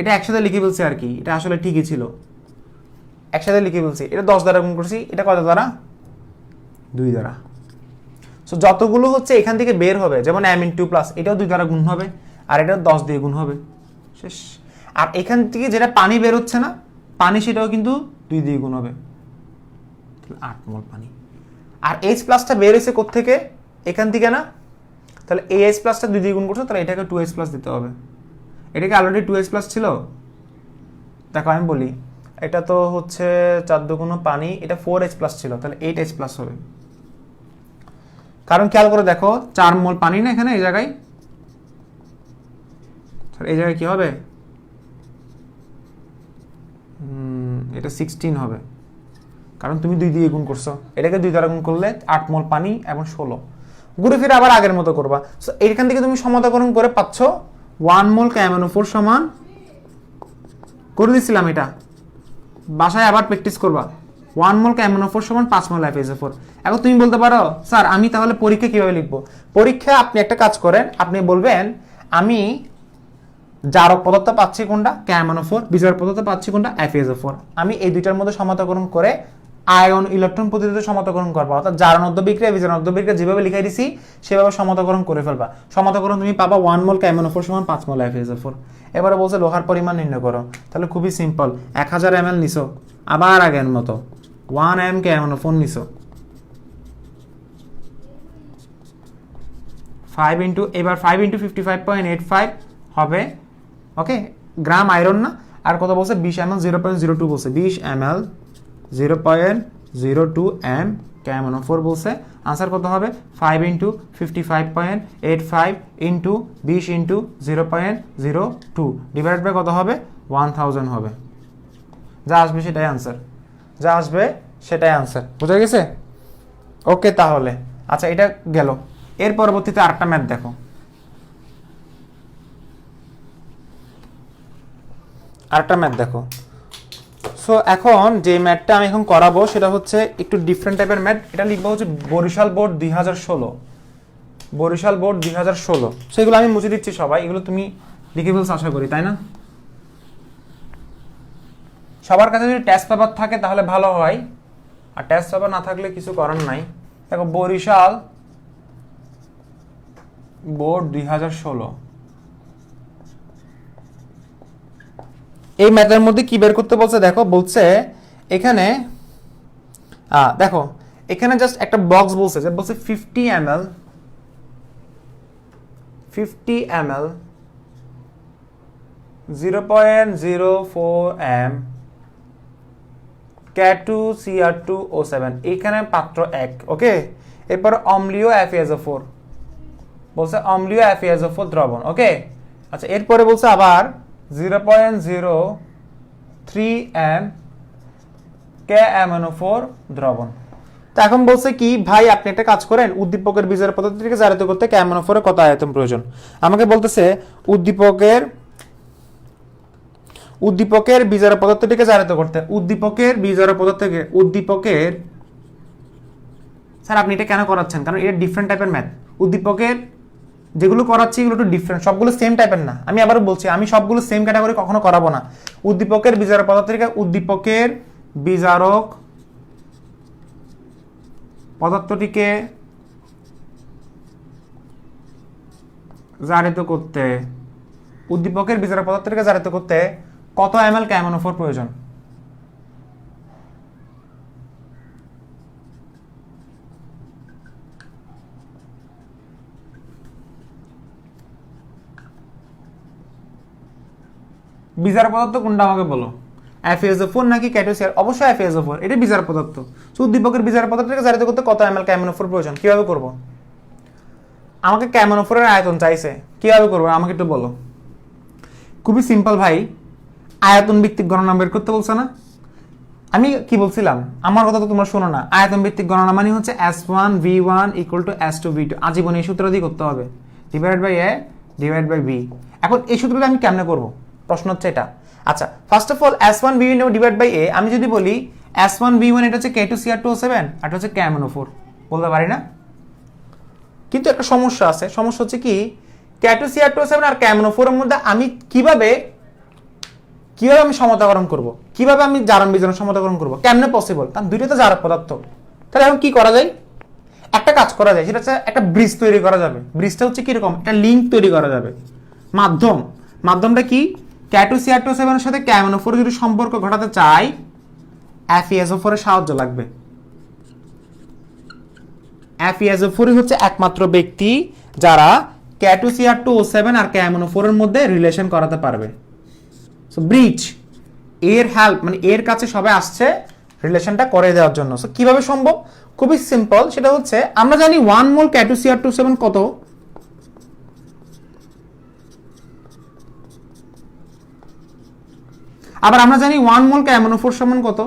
এটা একসাথে লিখে বলছি আর কি, এটা আসলে ঠিকই ছিল, একসাথে লিখে বলছি। এটা 10 দ্বারা গুণ করছি, এটা কত দ্বারা? 2 দ্বারা। সো যতগুলো হচ্ছে এখান থেকে বের হবে, যেমন Mn2+, এটাও 2 দ্বারা গুণ হবে, আর এটা 10 দিয়ে গুণ হবে, শেষ। আর এখান থেকে যেটা পানি বের হচ্ছে না, পানি, সেটাও কিন্তু 2 দিয়ে গুণ হবে, 8 মোল পানি। আর H+টা বের হয়েছে কোত্থেকে? এখান থেকে না? তাহলে এই H+টা 2 দিয়ে গুণ করছো, তাহলে এটাকে 2H+ দিতে হবে। এটাকে অলরেডি 2H+ ছিল। দেখো আমি বলি, এটা তো হচ্ছে 4 দুগুণ পানি, এটা 4H+ ছিল, তাহলে 8H+ হবে। কারণ খেয়াল করে দেখো 4 মোল পানি না এখানে, এই জায়গায় এই জায়গায় কি হবে, এটা 16 হবে, কারণ তুমি 2 দিয়ে গুণ করছো, এটাকে 2 দ্বারা গুণ করলে 8 মোল পানি এবং 16। ঘুরে ফিরে আবার আগের মতো করবা। সো এইখান থেকে তুমি সমতাকরণ করে পাচ্ছ 1 মোল KMnO4 সমান, করে দিছিলাম এটা, বাসায় আবার প্র্যাকটিস করবা। 1 মোল KMnO4 সমান 5 মোল FeSO4। এখন তুমি বলতে পারো স্যার আমি তাহলে পরীক্ষা কিভাবে লিখবো? পরীক্ষা আপনি একটা কাজ করেন, আপনি বলবেন আমি জারক পদার্থ পাচ্ছি কোনটা, KMnO4, বিজারক পদার্থ পাচ্ছি কোনটা, FeSO4। আমি এই দুইটার মধ্যে সমতাকরণ করে আয়ন ইলেকট্রন পদ্ধতিতে সমতাকরণ করবা, অর্থাৎ জারণোদ্য বিক্রিয়া বিজারণোদ্য বিক্রিয়া যেভাবে লিখাই দিছি সেভাবে সমতাকরণ করে ফেলবা। সমতাকরণ তুমি পাবা 1 মোল KMnO4 সমান 5 মোল FeSO4। এবারে বলছে লোহার পরিমাণ নির্ণয় করো, তাহলে খুবই সিম্পল, 1000 ml নিছো, আবার আগের মতো 1 m KMnO4 নিছো, 5 ইন্টু, এবার 5 ইন্টু 55.85 হবে, ওকে, গ্রাম আয়রন না, আর কত বলছে 20 ml 0.02 বলছে, 20 ml 0.02 m KMnO4 বলছে। আনসার কত হবে, 5 into 55.85 into 20 into 0.02 divide by কত হবে, 1000 হবে। যা আসবে সেটাই আনসার, যা আসবে সেটাই আনসার, বুঝা গেছে? ওকে তাহলে আচ্ছা এটা গেল। এর পরবর্তীতে আরেকটা ম্যাথ দেখো, আরেকটা ম্যাথ দেখো। সো এখন যে ম্যাথটা আমি এখন করাবো সেটা হচ্ছে একটু ডিফারেন্ট টাইপের ম্যাথ। এটা লিখবো হচ্ছে Barishal board 2016, Barishal board 2016। So এগুলো আমি মুছে দিচ্ছি সবাই, এগুলো তুমি লিখে ফেলছো আশা করি, তাই না? সবার কাছে যদি টেস্ট পেপার থাকে তাহলে ভালো হয়, আর টেস্ট পেপার না থাকলে কিছু করার নাই। দেখো বরিশাল বোর্ড 2016, এই ম্যাথের মধ্যে কি বের করতে বলছে দেখো, বলছে এখানে দেখো এখানে জাস্ট একটা বক্স বলছে, যে বলছে 50 ml 0.04 m K2Cr2O7, এখানে পাত্র 1, ওকে। এরপর অম্লীয় FeSO4 বলছে, অম্লীয় FeSO4 দ্রবণ, ওকে। আচ্ছা এরপরে বলছে আবার 0.03 m KMnO4 দ্রবণ। তো এখন বলছে কি ভাই আপনি একটা কাজ করেন, উদ্দীপকের বিজারক পদার্থটিকে জারিত করতে KMnO4 এর কত আয়তন প্রয়োজন? আমাকে বলতেছে উদ্দীপকের বিজারক পদার্থটিকে জারিত করতে, উদ্দীপকের বিজারক পদার্থকে, উদ্দীপকের, স্যার আপনি এটা কেন করাচ্ছেন? কারণ এটা ডিফারেন্ট টাইপের ম্যাথ। উদ্দীপকের যেগুলো করাচ্ছি এগুলো একটু ডিফারেন্ট, সবগুলো সেম টাইপের না। আমি আবারও বলছি, আমি সবগুলো সেম ক্যাটাগরি কখনো করাবো না। উদ্দীপকের বিজারক পদার্থটিকে, উদ্দীপকের বিজারক পদার্থটিকে জারিত করতে, উদ্দীপকের বিজারক পদার্থটিকে জারিত করতে কত ml KMnO4 প্রয়োজন? বিজারক পদার্থ কোনটা আমাকে বলো, FeSO4 নাকি K2Cr? অবশ্যই FeSO4, এটা বিজারক পদার্থ। তো উদ্দীপকের বিজারক পদার্থটিকে জারিত করতে কত ml KMnO4 প্রয়োজন? কিভাবে করব? আমাকে KMnO4 এর আয়তন চাইছে, কিভাবে করবো আমাকে একটু বলো। খুবই সিম্পল ভাই, আয়তন ভিত্তিক গণনা বের করতে বলছে না? আমি কি বলছিলাম, আমার কথা তো তোমরা শোনো না। আয়তন ভিত্তিক গণনা মানে হচ্ছে S1V1 = S2V2, আজীবন এই সূত্র দিয়ে করতে হবে, divide by A divide by B। এখন এই সূত্রটা আমি কেমনে করব, প্রশ্ন হচ্ছে এটা। আচ্ছা first of all S1V1 divide by A, আমি যদি বলি S1V1 এটা হচ্ছে K2Cr2O7 আর এটা হচ্ছে KMnO4, বলতে পারি না? কিন্তু একটা সমস্যা আছে, সমস্যা হচ্ছে কি K2Cr2O7 আর KMnO4 এর মধ্যে আমি কিভাবে আমি সমতাকরণ করব, কিভাবে আমি জারণ বিজারণ সমতাকরণ করব, কেমনে পসিবল? কারণ দুইটা তো জারক পদার্থ। তাহলে এখন কি করা যায়? একটা কাজ করা যায়, সেটা হচ্ছে একটা ব্রিজ তৈরি করা যাবে। ব্রিজটা হচ্ছে কি রকম, একটা লিংক তৈরি করা যাবে। মাধ্যমটা কি, K2Cr2O7 এর সাথে KMnO4 যদি সম্পর্ক ঘটাতে চাই FeSO4 এর সাহায্য লাগবে। FeSO4 হচ্ছে একমাত্র ব্যক্তি যারা K2Cr2O7 আর KMnO4 এর মধ্যে রিলেশন করাতে পারবে। সো ব্রিজ, এর হেল্প, মানে এর কাছে সবাই আসছে রিলেশনটা করে দেওয়ার জন্য। সো কিভাবে সম্ভব? খুবই সিম্পল, সেটা হচ্ছে আমরা জানি 1 মোল K2Cr2O7 কত, আবার আমরা জানি 1 মোল KMnO4 সমান কত?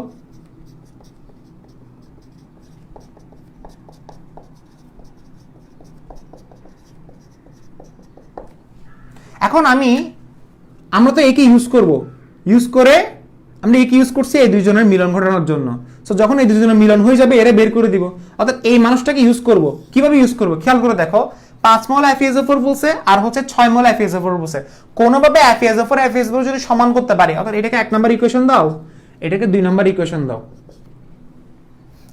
এখন আমরা তো একে ইউজ করব, ইউজ করে আমরা একে ইউজ করছি এই দুইজনের মিলন ঘটানোর জন্য। সো যখন এই দুইজনের মিলন হয়ে যাবে এরা বের করে দিব, অর্থাৎ এই মানুষটাকে ইউজ করব। কিভাবে ইউজ করব খেয়াল করে দেখো, 5 মোল FeSO4 বলছে আর হচ্ছে 6 মোল FeSO4 বলছে। কোনোভাবে FeSO4 FeSO4 যদি সমান করতে পারি, অর্থাৎ এটাকে 1 নাম্বার ইকুয়েশন দাও, এটাকে 2 নাম্বার ইকুয়েশন দাও,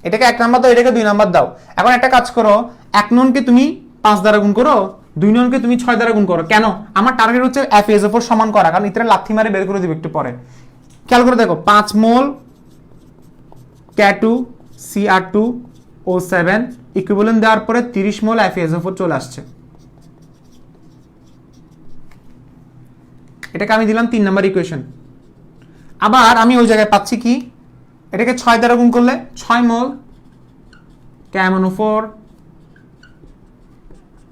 এটাকে 1 নাম্বার দাও, এটাকে 2 নাম্বার দাও। এখন একটা কাজ করো, 1 ননকে তুমি 5 দ্বারা গুণ করো, 2 ননকে তুমি 6 দ্বারা গুণ করো। কেন? আমার টার্গেট হচ্ছে FeSO4 সমান করা, কারণ ইতরে লাথি মারে বের করে দিব একটু পরে। খেয়াল করে দেখো, 5 মোল K2Cr2O7 ইকুইভ্যালেন্ট দেওয়ার পরে 30 মোল FeSO4 চলে আসছে। এটাকে আমি দিলাম 3 নাম্বার ইকুয়েশন। আবার আমি ওই জায়গায় পাচ্ছি কি, এটাকে 6 দ্বারা গুণ করলে 6 মোল KMnO4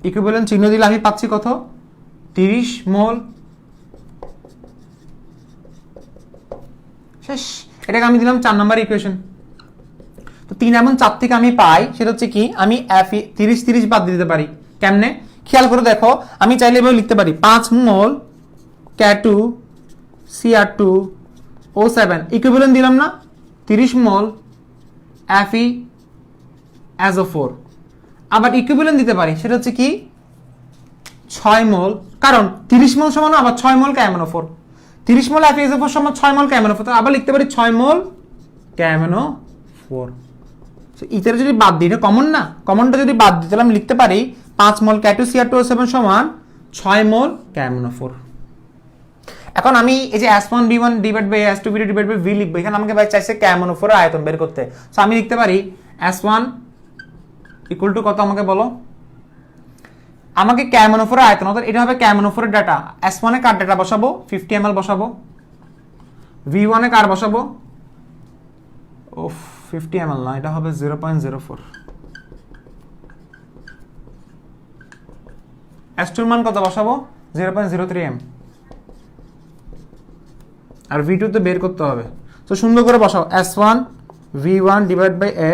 ইকুইভ্যালেন্ট চিহ্ন দিলে আমি পাচ্ছি কত? 30 মোল। শেষ। এটাকে আমি দিলাম 4 নাম্বার ইকুয়েশন। তো 3 এবং 4 থেকে আমি পাই সেটা হচ্ছে কি, আমি 30 বাদ দিতে পারি। কেমনে? খেয়াল করে দেখো, আমি চাইলে এভাবে লিখতে পারি 5 মোল K2Cr2O7 ইকুইভ্যালেন্ট দিলাম না 30 মোল FeSO4। আবার ইকুইভ্যালেন্ট দিতে পারি সেটা হচ্ছে কি 6 মোল, কারণ 30 মোল সমান আবার 6 মোল KMnO4, 30 মোল FeSO4 সমান 6 মোল KMnO4, আবার লিখতে পারি 6 মোল KMnO4। ইতারে যদি বাদ দিই, এটা কমন না, কমনটা যদি বাদ দিই তাহলে আমি লিখতে পারি 5 মোল K2Cr2O7 সমান 6 মোল KMnO4। এখন আমি এই যে S1V1 divide by S2V2 divide by V লিখবো, এখানে আমাকে ভাই চাইছে KMnO4 এর আয়তন বের করতে। সো আমি লিখতে পারি S1 ইকুয়াল টু কত আমাকে বলো, আমাকে KMnO4 এর আয়তন, অর্থাৎ এটা হবে KMnO4 এর ডাটা। S1 এ কার ডাটা বসাবো? 50 ml বসাবো। V1 এ কার বসাবো? 50 ml না, এটা হবে 0.04। S2 এর মান কত বসাবো? 0.03 m। আর V2 তো বের করতে হবে, তো সুন্দর করে বসাও S1 V1 divide by A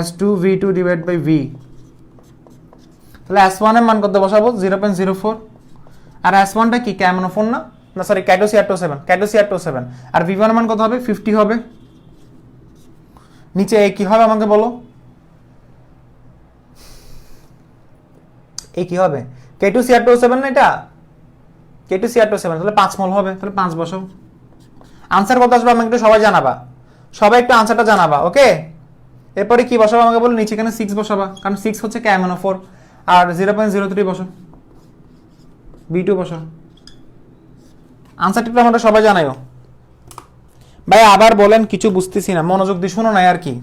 S2 V2 divide by V। তাহলে S1 এর মান কত বসাবো? 0.04। আর S1 টা কি KMnO4 না, না সরি K2Cr2O7, আর V1 এর মান কত হবে? 50 হবে। নিচে A কি হবে আমাকে বলো, A কি হবে? K2Cr2O7 না এটা, K2Cr2O7, তাহলে 5 মোল হবে, তাহলে 5 বসাও। আনসার কত আসবে আমাকে একটু সবাই জানাবা, সবাই একটু আনসারটা জানাবা, ওকে? এরপরে কি বসাবো আমাকে বলো, নিচে এখানে 6 বসাবা, কারণ 6 হচ্ছে KMnO4, আর 0.03 বসো, B2 বসো। আনসারটা আমরা সবাই জানাইও। ভাই আবার বলেন, কিছু বুঝতেছি না, মনোযোগ দিয়ে শোনো নাই আর কি,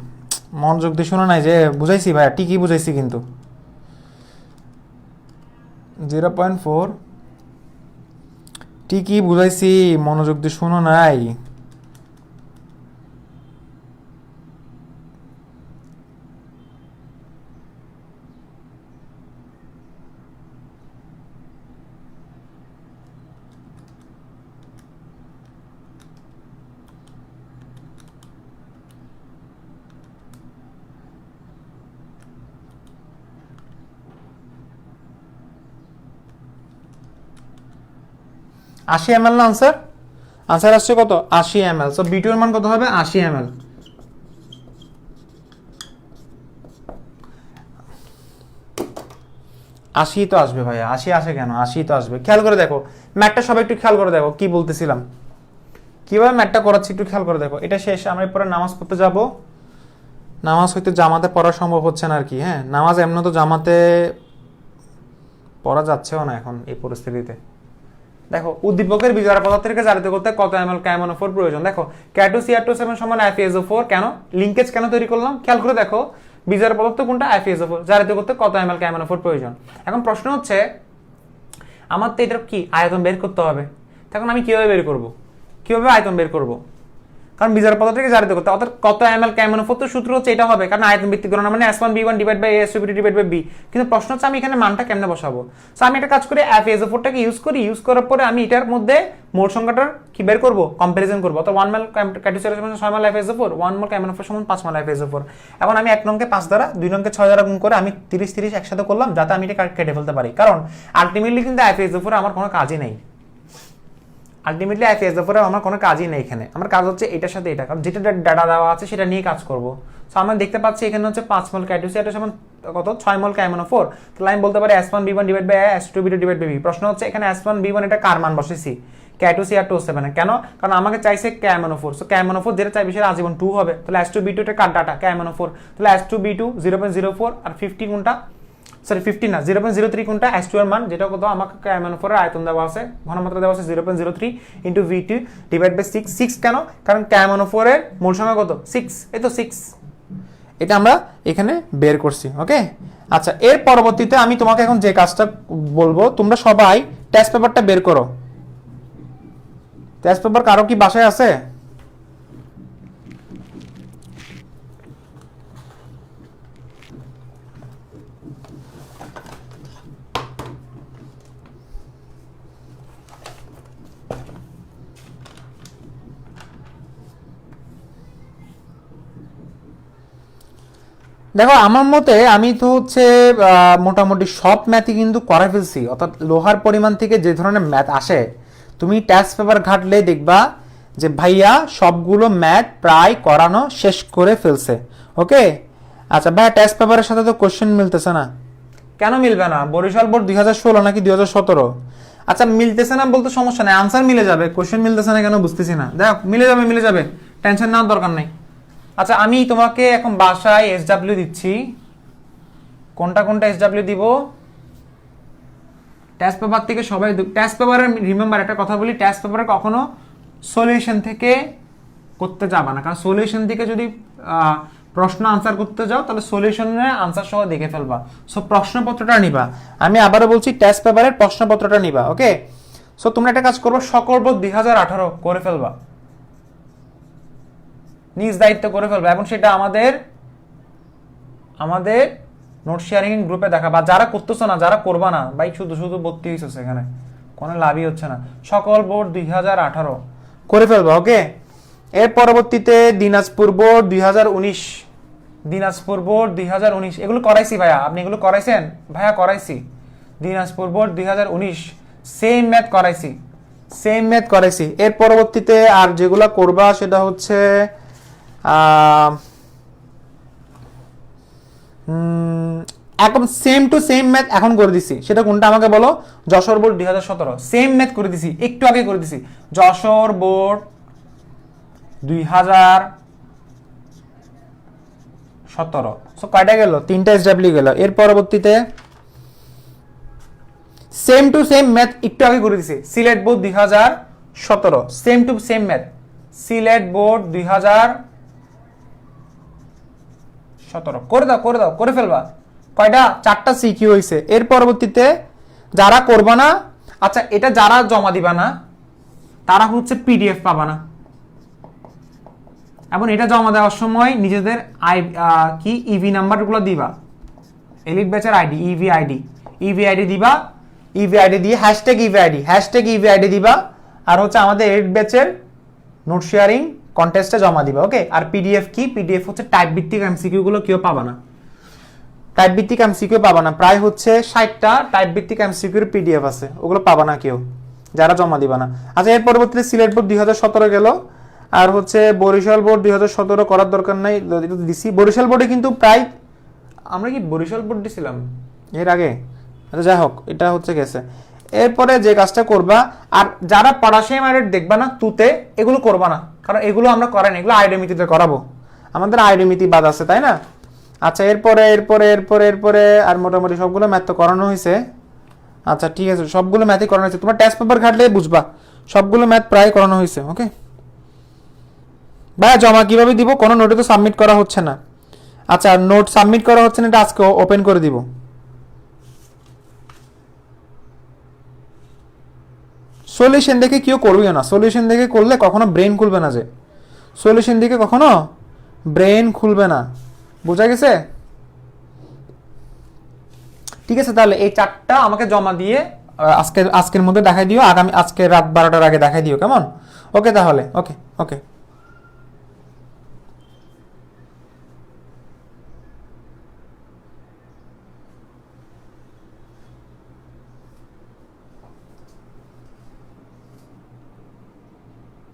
মনোযোগ দিয়ে শোনো নাই যে বুঝাইছি ভাই, ঠিকই বুঝাইছি কিন্তু 0.4 ঠিকই বুঝাইছি, মনোযোগ দিয়ে শোনো নাই। আশি ml না আনসার? আনসার আসছে কত? 80 ml। সো B2 এর মান কত হবে? 80 ml। আশি তো আসবে ভাইয়া, 80 আসে কেন? 80 তো আসবে। খেয়াল করে দেখো ম্যাথটা, সবাই একটু খেয়াল করে দেখো কি বলতেছিলাম, কিভাবে ম্যাথটা করাচ্ছি একটু খেয়াল করে দেখো। এটা শেষ, আমরা পরে নামাজ পড়তে যাব। নামাজ হয়তো জামাতে পড়া সম্ভব হচ্ছে না আর কি। হ্যাঁ, নামাজ এমন তো জামাতে পড়া যাচ্ছেও না এখন এই পরিস্থিতিতে। দেখো উদ্দীপকের বিজয় পদার্থকে জারিত করতে কত ml KMnO4 প্রয়োজন। দেখো K2Cr2O7 সমান FeSO4, কেন লিংকেজ কেন তৈরি করলাম খেয়াল করে দেখো, বিজয় পদার্থ কোনটা? FeSO4, জারিত করতে কত ml KMnO4 প্রয়োজন। এখন প্রশ্ন হচ্ছে আমার তো এটার কি আয়তন বের করতে হবে, তখন আমি কিভাবে বের করব, কিভাবে আয়তন বের করব? কারণ বিজোড় পদার্থকে জারিত করতে, অর্থাৎ কত ml KMnO4 তো সূত্র হচ্ছে এটা হবে, কারণ আয়তন ভিত্তিক গণনা মানে S1V1 divide by S2V2 divide by B। কিন্তু প্রশ্ন হচ্ছে আমি এখানে মানটা কেমনে বসাবো। সো আমি একটা কাজ করি FeSO4টাকে ইউজ করি, ইউজ করার পরে আমি এটার মধ্যে মোল সংখ্যাটার কি বের করব, কম্পারিজন করব। তো 1 mol ক্যাটিওসাইড সমান 6 mol FeSO4, 1 mol KMnO4 সমান 5 mol FeSO4। এখন আমি 1 নংকে 5 দ্বারা 2 নংকে 6 দ্বারা গুণ করে আমি 30 30 একসাথে করলাম, যাতে আমি এটা কেটে ফেলতে পারি, কারণ আলটিমেটলি কিন্তু FeSO4 আমার কোনো কাজই নেই। আলটিমেটলি FeSO4 আমার কোনো কাজই নেই, এখানে আমার কাজ হচ্ছে এটার সাথে এটা, কারণ যেটা ডাটা দেওয়া আছে সেটা নিয়ে কাজ করব। সো আমরা দেখতে পাচ্ছি এখানে হচ্ছে 5 mol ক্যাটিওসাইড সমান কত 6 mol KMnO4, তাহলে আমি বলতে পারি S1V1 divide by S2V2 divide by B। প্রশ্ন হচ্ছে এখানে S1V1 এটা কার মান বসেছি, KCl2O7 কেন, কারণ আমাকে চাইছে KMnO4। সো KMnO4 যেটা চাইবে সেটা আজীবন 2 হবে, তাহলে S2V2 এটা কার ডাটা KMnO4, তাহলে S2V2 0.04 আর 50 কোনটা, সরি 50 না 0.03 কোনটা S2 এর মান, যেটা কত আমাকে KMnO4 এর আয়তন দেওয়া আছে, ঘনমাত্রা দেওয়া আছে 0.03 ইনটু V2 ডিভাইড বাই 6। 6 কেন, কারণ KMnO4 এর মোল সংখ্যা কত 6, এই তো 6, এটা আমরা এখানে বের করছি। ওকে, আচ্ছা এর পরবর্তীতে আমি তোমাকে এখন যে কাজটা বলবো, তোমরা সবাই টেস্ট পেপারটা বের করো। টেস্ট পেপার কারো কি বাসায় আছে? দেখো আমার মতে আমি তো হচ্ছে মোটামুটি সব ম্যাথই কিন্তু করে ফেলছি, অর্থাৎ লোহার পরিমাণ থেকে যে ধরনের ম্যাথ আসে তুমি টেস্ট পেপার ঘাটলে দেখবা যে ভাইয়া সবগুলো ম্যাথ প্রায় করানো শেষ করে ফেলছে। ওকে, আচ্ছা ভাইয়া টেস্ট পেপারের সাথে তো কোশ্চেন মিলতেছে না, কেন মিলবে না? বরিশাল বোর্ড 2016 নাকি 2017? আচ্ছা মিলতেছে না বলতে সমস্যা নেই, আনসার মিলে যাবে, কোশ্চেন মিলতেছে না কেন বুঝতেছি না। দেখ মিলে যাবে, মিলে যাবে, টেনশন নেওয়ার দরকার নেই। আচ্ছা আমি তোমাকে এখন বাসায় SW দিচ্ছি, কোনটা কোনটা SW দিব টেস্ট পেপার থেকে সবাই। টেস্ট পেপারে রিমেম্বার একটা কথা বলি, টেস্ট পেপারে কখনো সলিউশন থেকে করতে যাবা না, কারণ সলিউশন থেকে যদি প্রশ্ন আনসার করতে যাও তাহলে সলিউশনের আনসার সহ দেখে ফেলবা। সো প্রশ্নপত্রটা নিবা, আমি আবারও বলছি টেস্ট পেপারের প্রশ্নপত্রটা নিবা। ওকে, সো তোমরা একটা কাজ করবো, সকল বোর্ড 2018 করে ফেলবা, নিজ দায়িত্ব করে ফেলবা, এবং সেটা আমাদের নোট শেয়ারিং গ্রুপে দেখা, বা যারা করতেছো না, যারা করবা না ভাই, শুধু শুধু ভর্তি হয়েছে এখানে কোনো লাভই হচ্ছে না। সকল বোর্ড 2018 করে ফেলবা। ওকে, এর পরবর্তীতে দিনাজপুর বোর্ড 2019, দিনাজপুর বোর্ড 2019 এগুলো করাইছি ভাইয়া, আপনি এগুলো করাইছেন ভাইয়া? করাইছি। দিনাজপুর বোর্ড 2019 সেম ম্যাথ করাইছি, সেম ম্যাথ করাইছি। এর পরবর্তীতে আর যেগুলো করবা সেটা হচ্ছে একদম সেম টু সেম ম্যাথ এখন করে দিছি, সেটা কোনটা আমাকে বলো? যশোর বোর্ড 2017 সেম ম্যাথ করে দিছি, একটু আগে করে দিছি। যশোর বোর্ড 2017, সো কয়টা গেল? 3টা SW গেল। এর পরবর্তীতে সেম টু সেম ম্যাথ একটু আগে করে দিছি, Sylhet board 2017 same to same math, Sylhet board 2017 করে দাও, করে দাও, করে ফেলবা। কয়টা? 4টা CQ হয়েছে। এর পরবর্তীতে যারা করবা না, আচ্ছা এটা যারা জমা দিবা না তারা হচ্ছে PDF পাবা না, এবং এটা জমা দেওয়ার সময় নিজেদের কি ইভি নাম্বারগুলো দিবা, এলিট ব্যাচের আইডি ইভি আইডি দিবা, ইভি আইডি দিয়ে হ্যাশট্যাগ ইভি আইডি দিবা, আর হচ্ছে আমাদের এলিট ব্যাচের নোট শেয়ারিং কন্টেস্টে জমা দিবা। ওকে, আর PDF কি? PDF হচ্ছে টাইপ ভিত্তিক MCQ গুলো কেউ পাবা না, টাইপ ভিত্তিক MCQ পাবা না, প্রায় হচ্ছে 60টা টাইপ ভিত্তিক MCQ এর PDF আছে, ওগুলো পাবা না কেউ যারা জমা দিবা না। আচ্ছা এর পরবর্তীতে সিলেট বোর্ড 2017 গেল, আর হচ্ছে বরিশাল বোর্ড 2017 করার দরকার নাই, দিছি। বরিশাল বোর্ডে কিন্তু প্রায় আমরা কি বরিশাল বোর্ড দিছিলাম এর আগে? আচ্ছা যাই হোক, এটা হচ্ছে গেছে। এরপরে যে কাজটা করবা, আর যারা পড়াশোনা মাইরেট দেখবা না তুতে, এগুলো করবা না, কারণ এগুলো আমরা করাই না, এগুলো আইডেমিতিতে করাবো, আমাদের আইডেমিতি বাদ আছে, তাই না? আচ্ছা এরপরে এরপরে এরপরে এরপরে আর মোটামুটি সবগুলো ম্যাথ তো করানো হয়েছে। আচ্ছা ঠিক আছে, সবগুলো ম্যাথই করানো হয়েছে, তোমার টেস্ট পেপার ঘাটলে বুঝবা সবগুলো ম্যাথ প্রায় করানো হয়েছে। ওকে ভাইয়া, জমা কিভাবে দিব? কোনো নোটে তো সাবমিট করা হচ্ছে না। আচ্ছা নোট সাবমিট করা হচ্ছে না, এটা আজকে ওপেন করে দিব। সলিউশন দেখে কেউ করবিও না, সলিউশন দেখে করলে কখনো ব্রেন খুলবে না, যে সলিউশন দিকে কখনো ব্রেন খুলবে না, বোঝা গেছে? ঠিক আছে, তাহলে এই 4টা আমাকে জমা দিয়ে আজকের মধ্যে দেখাই দিও, আজকে রাত 12টার আগে দেখাই দিও, কেমন? ওকে তাহলে, ওকে ওকে।